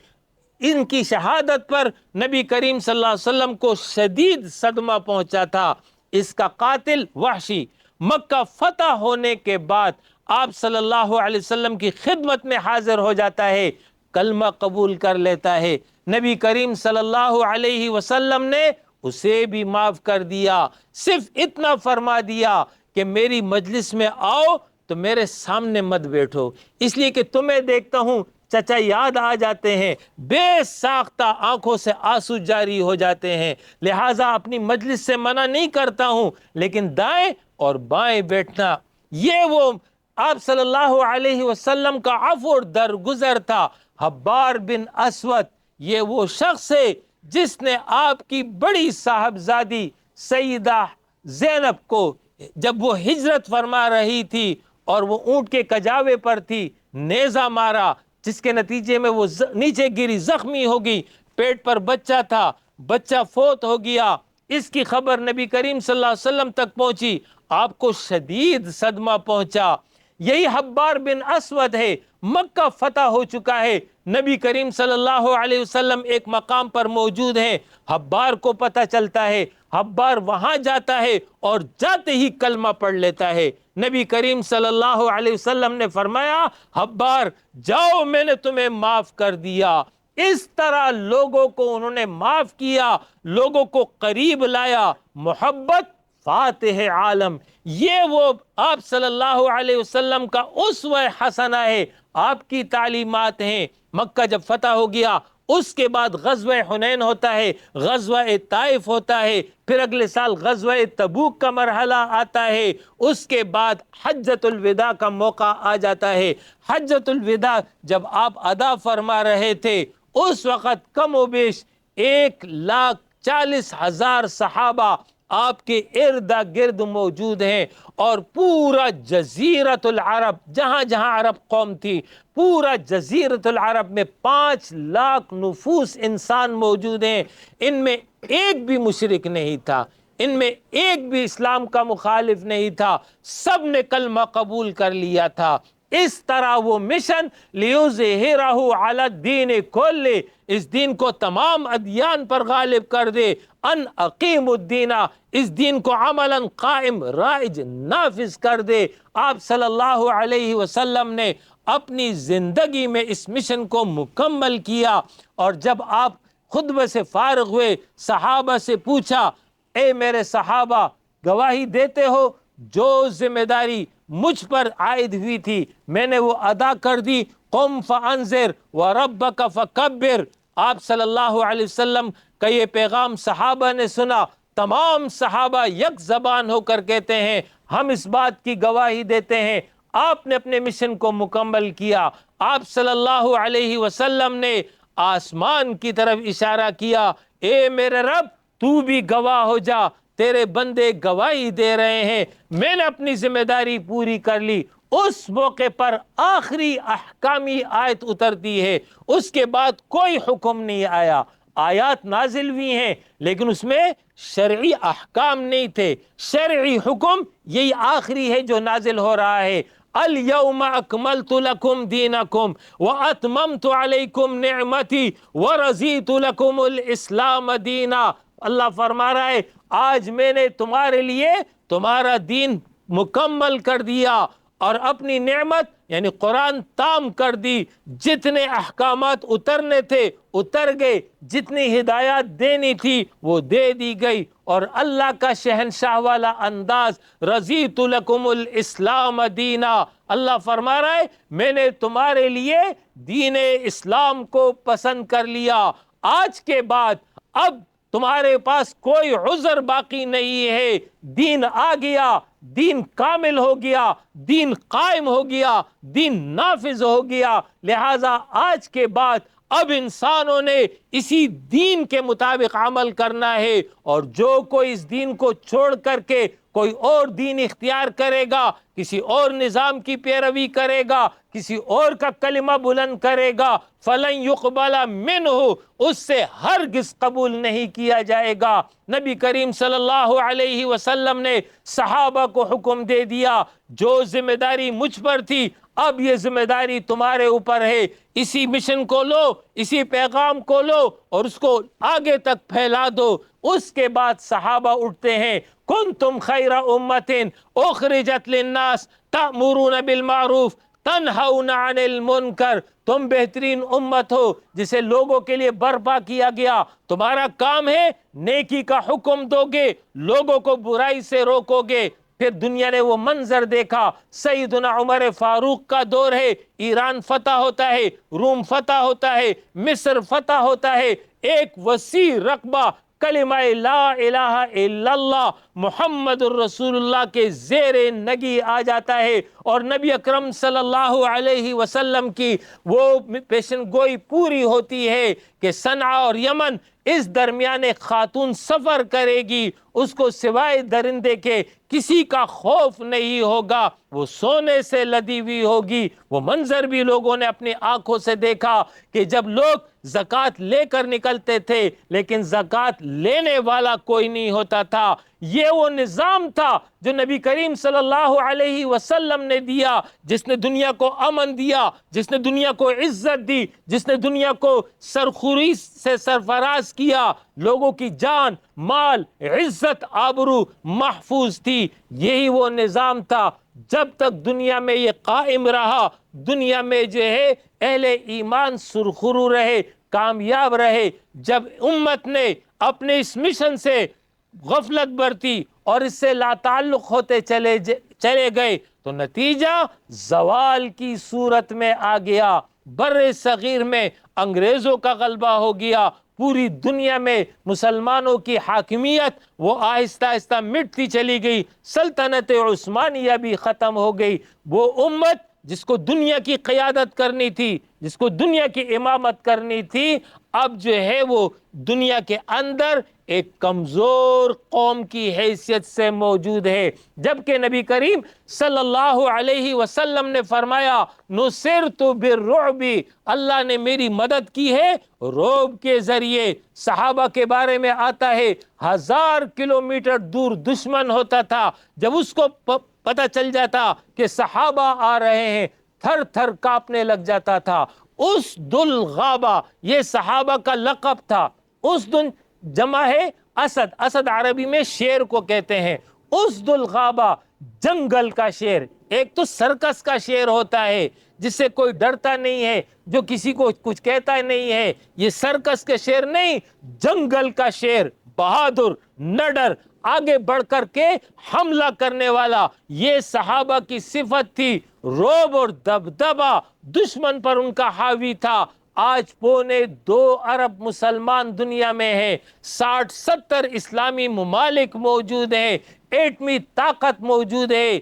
ان کی شہادت پر نبی کریم صلی اللہ علیہ وسلم کو شدید صدمہ پہنچا تھا۔ اس کا قاتل وحشی مکہ فتح ہونے کے بعد آپ صلی اللہ علیہ وسلم کی خدمت میں حاضر ہو جاتا ہے، کلمہ قبول کر لیتا ہے۔ نبی کریم صلی اللہ علیہ وسلم نے اسے بھی معاف کر دیا، صرف اتنا فرما دیا کہ میری مجلس میں آؤ تو میرے سامنے مت بیٹھو، اس لیے کہ تمہیں دیکھتا ہوں چچا یاد آ جاتے ہیں، بے ساختہ آنکھوں سے آنسو جاری ہو جاتے ہیں، لہٰذا اپنی مجلس سے منع نہیں کرتا ہوں، لیکن دائیں اور بائیں بیٹھنا۔ یہ وہ آپ صلی اللہ علیہ وسلم کا عفو اور درگزر تھا۔ حبار بن اسود یہ وہ شخص ہے جس نے آپ کی بڑی صاحبزادی سیدہ زینب کو جب وہ ہجرت فرما رہی تھی اور وہ اونٹ کے کجاوے پر تھی، نیزہ مارا، جس کے نتیجے میں وہ نیچے گری، زخمی ہو گئی، پیٹ پر بچہ تھا، بچہ فوت ہو گیا۔ اس کی خبر نبی کریم صلی اللہ علیہ وسلم تک پہنچی، آپ کو شدید صدمہ پہنچا۔ یہی حبار بن اسود ہے، مکہ فتح ہو چکا ہے، نبی کریم صلی اللہ علیہ وسلم ایک مقام پر موجود ہیں، حبار کو پتہ چلتا ہے، حبار وہاں جاتا ہے اور جاتے ہی کلمہ پڑھ لیتا ہے۔ نبی کریم صلی اللہ علیہ وسلم نے فرمایا حبار جاؤ، میں نے تمہیں معاف کر دیا۔ اس طرح لوگوں کو انہوں نے معاف کیا، لوگوں کو قریب لایا۔ محبت فاتح عالم، یہ وہ آپ صلی اللہ علیہ وسلم کا اسوہ حسنہ ہے، آپ کی تعلیمات ہیں۔ مکہ جب فتح ہو گیا اس کے بعد غزوہ حنین ہوتا ہے، غزوہ طائف ہوتا ہے، پھر اگلے سال غزوہ تبوک کا مرحلہ آتا ہے، اس کے بعد حجۃ الوداع کا موقع آ جاتا ہے۔ حجۃ الوداع جب آپ ادا فرما رہے تھے اس وقت کم و بیش 1,40,000 صحابہ آپ کے ارد گرد موجود ہیں، اور پورا جزیرۃ العرب، جہاں جہاں عرب قوم تھی، پورا جزیرۃ العرب میں 5 لاکھ نفوس انسان موجود ہیں۔ ان میں ایک بھی مشرک نہیں تھا، ان میں ایک بھی اسلام کا مخالف نہیں تھا، سب نے کلمہ قبول کر لیا تھا۔ اس طرح وہ مشن لِيُظْهِرَهُ عَلَى الدِّينِ كُلِّهِ، اس دین کو تمام ادیان پر غالب کر دے۔ ان اقیم الدین، اس دین کو عملاً قائم رائج نافذ کر دے۔ آپ صلی اللہ علیہ وسلم نے اپنی زندگی میں اس مشن کو مکمل کیا، اور جب آپ خطبے سے فارغ ہوئے صحابہ سے پوچھا اے میرے صحابہ گواہی دیتے ہو جو ذمہ داری مجھ پر عائد ہوئی تھی میں نے وہ ادا کر دی؟ قم فانذر وربک فکبر۔ آپ صلی اللہ علیہ وسلم کا یہ پیغام صحابہ نے سنا، تمام صحابہ یک زبان ہو کر کہتے ہیں ہم اس بات کی گواہی دیتے ہیں آپ نے اپنے مشن کو مکمل کیا۔ آپ صلی اللہ علیہ وسلم نے آسمان کی طرف اشارہ کیا، اے میرے رب تو بھی گواہ ہو جا، تیرے بندے گواہی دے رہے ہیں، میں نے اپنی ذمہ داری پوری کر لی۔ اس موقع پر آخری احکامی آیت اترتی ہے، اس کے بعد کوئی حکم نہیں آیا۔ آیات نازل ہوئی ہیں لیکن اس میں شرعی احکام نہیں تھے، شرعی حکم یہی آخری ہے جو نازل ہو رہا ہے۔ اليوم اکملت لکم دینکم واتممت علیکم نعمتی ورضیت لکم الاسلام دینا۔ اللہ فرما رہا ہے آج میں نے تمہارے لیے تمہارا دین مکمل کر دیا اور اپنی نعمت یعنی قرآن تام کر دی، جتنے احکامات اترنے تھے اتر گئے، جتنی ہدایات دینی تھی وہ دے دی گئی، اور اللہ کا شہنشاہ والا انداز رضیت لکم الاسلام دینا۔ اللہ فرما رہا ہے میں نے تمہارے لیے دین اسلام کو پسند کر لیا، آج کے بعد اب تمہارے پاس کوئی عذر باقی نہیں ہے، دین آ گیا، دین کامل ہو گیا، دین قائم ہو گیا، دین نافذ ہو گیا، لہٰذا آج کے بعد اب انسانوں نے اسی دین کے مطابق عمل کرنا ہے، اور جو کوئی اس دین کو چھوڑ کر کے کوئی اور دین اختیار کرے گا، کسی اور نظام کی پیروی کرے گا، کسی اور کا کلمہ بلند کرے گا، فَلَن يُقْبَلَ مِنْهُ، اس سے ہرگز قبول نہیں کیا جائے گا۔ نبی کریم صلی اللہ علیہ وسلم نے صحابہ کو حکم دے دیا، جو ذمہ داری مجھ پر تھی اب یہ ذمہ داری تمہارے اوپر ہے، اسی مشن کو لو، اسی پیغام کو لو اور اس کو آگے تک پھیلا دو۔ اس کے بعد صحابہ اٹھتے ہیں، کنتم خیر امت اخرجت للناس تأمرون بالمعروف تنہون عن المنکر، تم بہترین امت ہو جسے لوگوں کے لیے برپا کیا گیا، تمہارا کام ہے نیکی کا حکم دو گے، لوگوں کو برائی سے روکو گے۔ پھر دنیا نے وہ منظر دیکھا، سیدنا عمر فاروق کا دور ہے، ایران فتح ہوتا ہے، روم فتح ہوتا ہے، مصر فتح ہوتا ہے، ایک وسیع رقبہ کلمہ لا الہ الا اللہ محمد الرسول اللہ کے زیر نگی آ جاتا ہے، اور نبی اکرم صلی اللہ علیہ وسلم کی وہ پیشن گوئی پوری ہوتی ہے کہ صنعا اور یمن اس درمیان ایک خاتون سفر کرے گی، اس کو سوائے درندے کے کسی کا خوف نہیں ہوگا، وہ سونے سے لدی ہوئی ہوگی۔ وہ منظر بھی لوگوں نے اپنی آنکھوں سے دیکھا کہ جب لوگ زکوٰۃ لے کر نکلتے تھے لیکن زکوٰۃ لینے والا کوئی نہیں ہوتا تھا۔ یہ وہ نظام تھا جو نبی کریم صلی اللہ علیہ وسلم نے دیا، جس نے دنیا کو امن دیا، جس نے دنیا کو عزت دی، جس نے دنیا کو سرخوری سے سرفراز کیا، لوگوں کی جان، مال، عزت، آبرو محفوظ تھی۔ یہی وہ نظام تھا۔ جب تک دنیا میں یہ قائم رہا، دنیا میں جو ہے اہل ایمان سرخرو رہے، کامیاب رہے۔ جب امت نے اپنے اس مشن سے غفلت برتی اور اس سے لا تعلق ہوتے چلے گئے تو نتیجہ زوال کی صورت میں آ گیا۔ بر صغیر میں انگریزوں کا غلبہ ہو گیا، پوری دنیا میں مسلمانوں کی حاکمیت وہ آہستہ آہستہ مٹتی چلی گئی، سلطنت عثمانیہ بھی ختم ہو گئی۔ وہ امت جس کو دنیا کی قیادت کرنی تھی، جس کو دنیا کی امامت کرنی تھی، اب جو ہے وہ دنیا کے اندر ایک کمزور قوم کی حیثیت سے موجود ہے، جبکہ نبی کریم صلی اللہ علیہ وسلم نے فرمایا نصرت بالرعب، اللہ نے میری مدد کی ہے رعب کے ذریعے۔ صحابہ کے بارے میں آتا ہے 1000 کلومیٹر دور دشمن ہوتا تھا، جب اس کو پتہ چل جاتا کہ صحابہ آ رہے ہیں تھر تھر کانپنے لگ جاتا تھا۔ اس دلغابہ یہ صحابہ کا لقب تھا۔ اس دن جمع ہے اسد، اسد عربی میں شیر کو کہتے ہیں۔ اس دلغابہ جنگل کا شیر، ایک تو سرکس کا شیر ہوتا ہے جس سے کوئی ڈرتا نہیں ہے، جو کسی کو کچھ کہتا نہیں ہے، یہ سرکس کے شیر نہیں، جنگل کا شیر، بہادر، نڈر، آگے بڑھ کر کے حملہ کرنے والا، یہ صحابہ کی صفت تھی۔ رعب اور دبدبہ دشمن پر ان کا حاوی تھا۔ آج 2.25 ارب مسلمان دنیا میں ہیں، 60-70 اسلامی ممالک موجود ہیں، ایٹمی طاقت موجود ہے،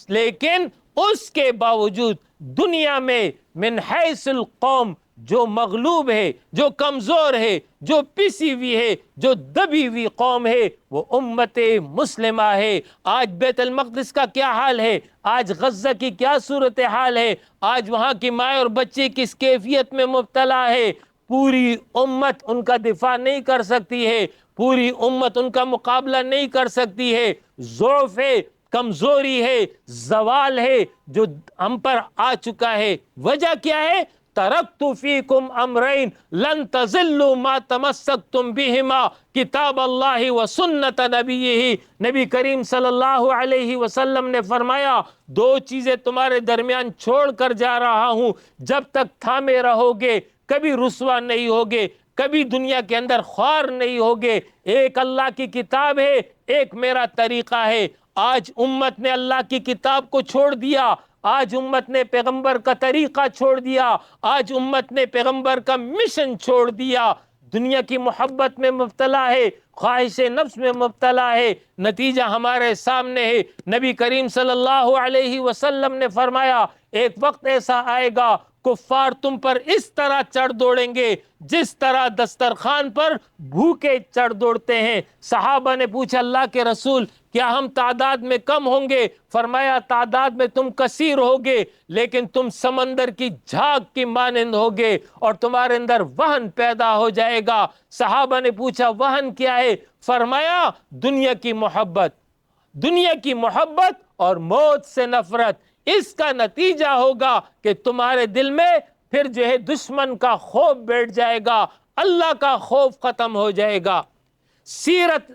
لیکن اس کے باوجود دنیا میں من حیث القوم جو مغلوب ہے، جو کمزور ہے، جو پسی ہوئی ہے، جو دبی ہوئی قوم ہے، وہ امت مسلمہ ہے۔ آج بیت المقدس کا کیا حال ہے، آج غزہ کی کیا صورتحال ہے، آج وہاں کی ماں اور بچے کس کیفیت میں مبتلا ہے، پوری امت ان کا دفاع نہیں کر سکتی ہے، پوری امت ان کا مقابلہ نہیں کر سکتی ہے۔ ضعف ہے، کمزوری ہے، زوال ہے جو ہم پر آ چکا ہے۔ وجہ کیا ہے؟ ترکت فیکم امرین لن تضلوا ما تمسکتم بہما کتاب اللہ و سنت نبیہ، نبی کریم صلی اللہ علیہ وسلم نے فرمایا 2 چیزیں تمہارے درمیان چھوڑ کر جا رہا ہوں، جب تک تھامے رہو گے کبھی رسوا نہیں ہوگے، کبھی دنیا کے اندر خوار نہیں ہوگے۔ ایک اللہ کی کتاب ہے، ایک میرا طریقہ ہے۔ آج امت نے اللہ کی کتاب کو چھوڑ دیا، آج امت نے پیغمبر کا طریقہ چھوڑ دیا، آج امت نے پیغمبر کا مشن چھوڑ دیا، دنیا کی محبت میں مبتلا ہے، خواہش نفس میں مبتلا ہے۔ نتیجہ ہمارے سامنے ہے۔ نبی کریم صلی اللہ علیہ وسلم نے فرمایا ایک وقت ایسا آئے گا کفار تم پر اس طرح چڑھ دوڑیں گے جس طرح دسترخوان پر بھوکے چڑھ دوڑتے ہیں۔ صحابہ نے پوچھا اللہ کے رسول کیا ہم تعداد میں کم ہوں گے؟ فرمایا تعداد میں تم کثیر ہوگے لیکن تم سمندر کی جھاگ کی مانند ہوگے اور تمہارے اندر وہن پیدا ہو جائے گا۔ صحابہ نے پوچھا وہن کیا ہے؟ فرمایا دنیا کی محبت، دنیا کی محبت اور موت سے نفرت۔ اس کا نتیجہ ہوگا کہ تمہارے دل میں پھر جو ہے دشمن کا خوف بیٹھ جائے گا، اللہ کا خوف ختم ہو جائے گا۔ سیرت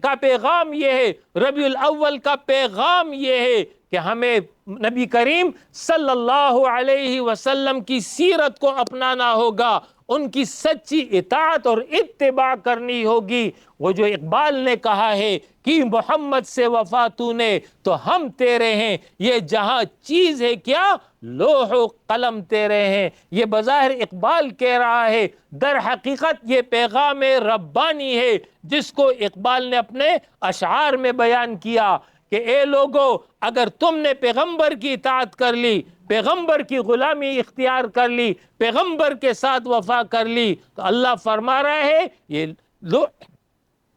کا پیغام یہ ہے، ربیع الاول کا پیغام یہ ہے کہ ہمیں نبی کریم صلی اللہ علیہ وسلم کی سیرت کو اپنانا ہوگا، ان کی سچی اطاعت اور اتباع کرنی ہوگی۔ وہ جو اقبال نے کہا ہے کہ محمد سے وفا تو نے تو ہم تیرے ہیں، یہ جہاں چیز ہے کیا لوح و قلم تیرے ہیں۔ یہ بظاہر اقبال کہہ رہا ہے، در حقیقت یہ پیغام ربانی ہے جس کو اقبال نے اپنے اشعار میں بیان کیا کہ اے لوگو، اگر تم نے پیغمبر کی اطاعت کر لی، پیغمبر کی غلامی اختیار کر لی، پیغمبر کے ساتھ وفا کر لی، تو اللہ فرما رہا ہے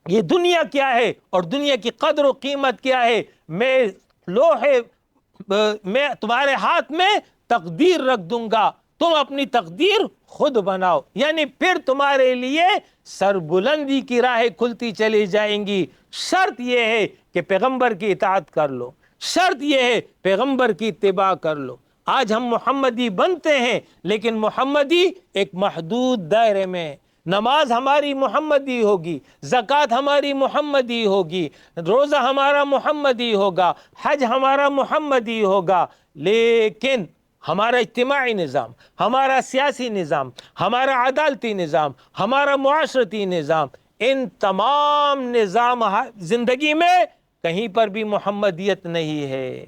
یہ دنیا کیا ہے اور دنیا کی قدر و قیمت کیا ہے، میں تمہارے ہاتھ میں تقدیر رکھ دوں گا، تم اپنی تقدیر خود بناؤ۔ یعنی پھر تمہارے لیے سربلندی کی راہیں کھلتی چلی جائیں گی۔ شرط یہ ہے کہ پیغمبر کی اطاعت کر لو، شرط یہ ہے پیغمبر کی اتباع کر لو۔ آج ہم محمدی بنتے ہیں لیکن محمدی ایک محدود دائرے میں، نماز ہماری محمدی ہوگی، زکوٰۃ ہماری محمدی ہوگی، روزہ ہمارا محمدی ہوگا، حج ہمارا محمدی ہوگا، لیکن ہمارا اجتماعی نظام، ہمارا سیاسی نظام، ہمارا عدالتی نظام، ہمارا معاشرتی نظام، ان تمام نظام زندگی میں کہیں پر بھی محمدیت نہیں ہے۔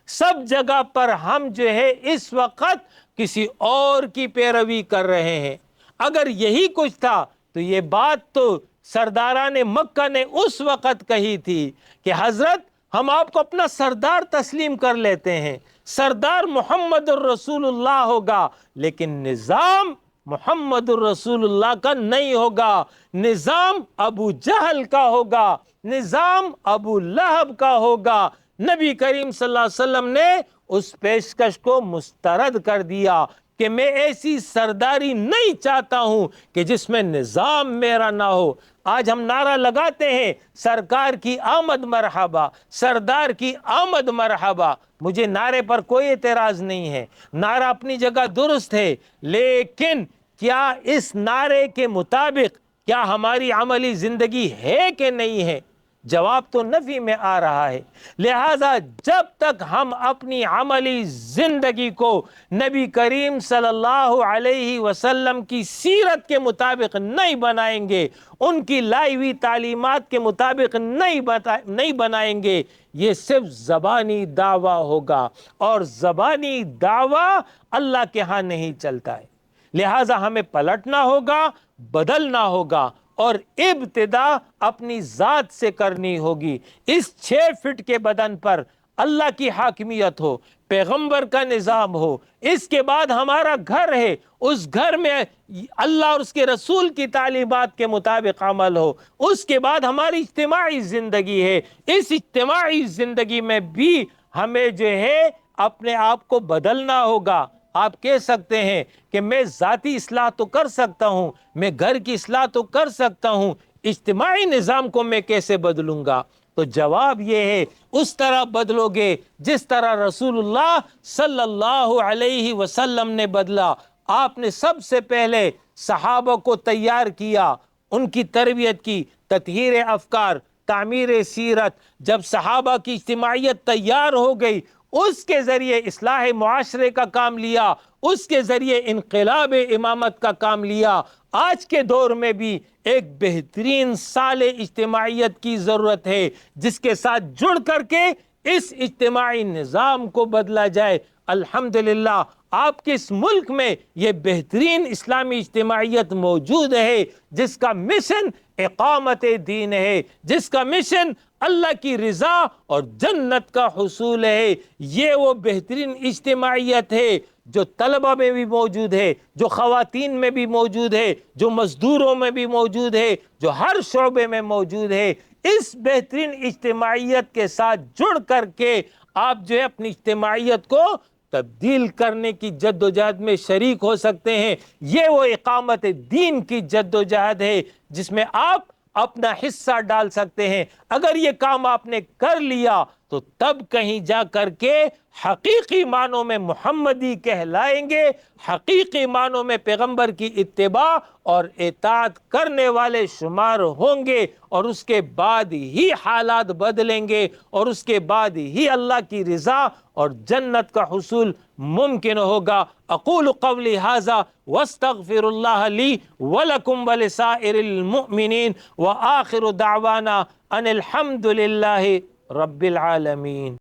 سب جگہ پر ہم جو ہے اس وقت کسی اور کی پیروی کر رہے ہیں۔ اگر یہی کچھ تھا تو یہ بات تو سرداران مکہ نے اس وقت کہی تھی کہ حضرت ہم آپ کو اپنا سردار تسلیم کر لیتے ہیں، سردار محمد الرسول اللہ ہوگا، لیکن نظام محمد الرسول اللہ کا نہیں ہوگا، نظام ابو جہل کا ہوگا، نظام ابو لہب کا ہوگا۔ نبی کریم صلی اللہ علیہ وسلم نے اس پیشکش کو مسترد کر دیا کہ میں ایسی سرداری نہیں چاہتا ہوں کہ جس میں نظام میرا نہ ہو۔ آج ہم نعرہ لگاتے ہیں سرکار کی آمد مرحبا، سردار کی آمد مرحبا، مجھے نعرے پر کوئی اعتراض نہیں ہے، نعرہ اپنی جگہ درست ہے، لیکن کیا اس نعرے کے مطابق کیا ہماری عملی زندگی ہے کہ نہیں ہے؟ جواب تو نفی میں آ رہا ہے۔ لہذا جب تک ہم اپنی عملی زندگی کو نبی کریم صلی اللہ علیہ وسلم کی سیرت کے مطابق نہیں بنائیں گے، ان کی لائی ہوئی تعلیمات کے مطابق نہیں بنائیں گے، یہ صرف زبانی دعویٰ ہوگا، اور زبانی دعویٰ اللہ کے ہاں نہیں چلتا ہے۔ لہٰذا ہمیں پلٹنا ہوگا، بدلنا ہوگا، اور ابتدا اپنی ذات سے کرنی ہوگی۔ اس 6 فٹ کے بدن پر اللہ کی حاکمیت ہو، پیغمبر کا نظام ہو، اس کے بعد ہمارا گھر ہے، اس گھر میں اللہ اور اس کے رسول کی تعلیمات کے مطابق عمل ہو، اس کے بعد ہماری اجتماعی زندگی ہے، اس اجتماعی زندگی میں بھی ہمیں جو ہے اپنے آپ کو بدلنا ہوگا۔ آپ کہہ سکتے ہیں کہ میں ذاتی اصلاح تو کر سکتا ہوں، میں گھر کی اصلاح تو کر سکتا ہوں، اجتماعی نظام کو میں کیسے بدلوں گا؟ تو جواب یہ ہے اس طرح بدلو گے جس طرح رسول اللہ صلی اللہ علیہ وسلم نے بدلا۔ آپ نے سب سے پہلے صحابہ کو تیار کیا، ان کی تربیت کی، تطہیر افکار، تعمیر سیرت۔ جب صحابہ کی اجتماعیت تیار ہو گئی، اس کے ذریعے اصلاح معاشرے کا کام لیا، اس کے ذریعے انقلاب امامت کا کام لیا۔ آج کے دور میں بھی ایک بہترین سال اجتماعیت کی ضرورت ہے جس کے ساتھ جڑ کر کے اس اجتماعی نظام کو بدلا جائے۔ الحمدللہ آپ کے اس ملک میں یہ بہترین اسلامی اجتماعیت موجود ہے جس کا مشن اقامت دین ہے، جس کا مشن اللہ کی رضا اور جنت کا حصول ہے۔ یہ وہ بہترین اجتماعیت ہے جو طلبہ میں بھی موجود ہے، جو خواتین میں بھی موجود ہے، جو مزدوروں میں بھی موجود ہے، جو ہر شعبے میں موجود ہے۔ اس بہترین اجتماعیت کے ساتھ جڑ کر کے آپ جو ہے اپنی اجتماعیت کو تبدیل کرنے کی جد و جہد میں شریک ہو سکتے ہیں۔ یہ وہ اقامت دین کی جد و جہد ہے جس میں آپ اپنا حصہ ڈال سکتے ہیں۔ اگر یہ کام آپ نے کر لیا تو تب کہیں جا کر کے حقیقی معنوں میں محمدی کہلائیں گے، حقیقی معنوں میں پیغمبر کی اتباع اور اطاعت کرنے والے شمار ہوں گے، اور اس کے بعد ہی حالات بدلیں گے، اور اس کے بعد ہی اللہ کی رضا اور جنت کا حصول ممکن ہوگا۔ اقول قولی ھذا واستغفر اللہ لی ولکم ولسائر المؤمنین وآخر دعوانا ان الحمد للہ رب العالمین۔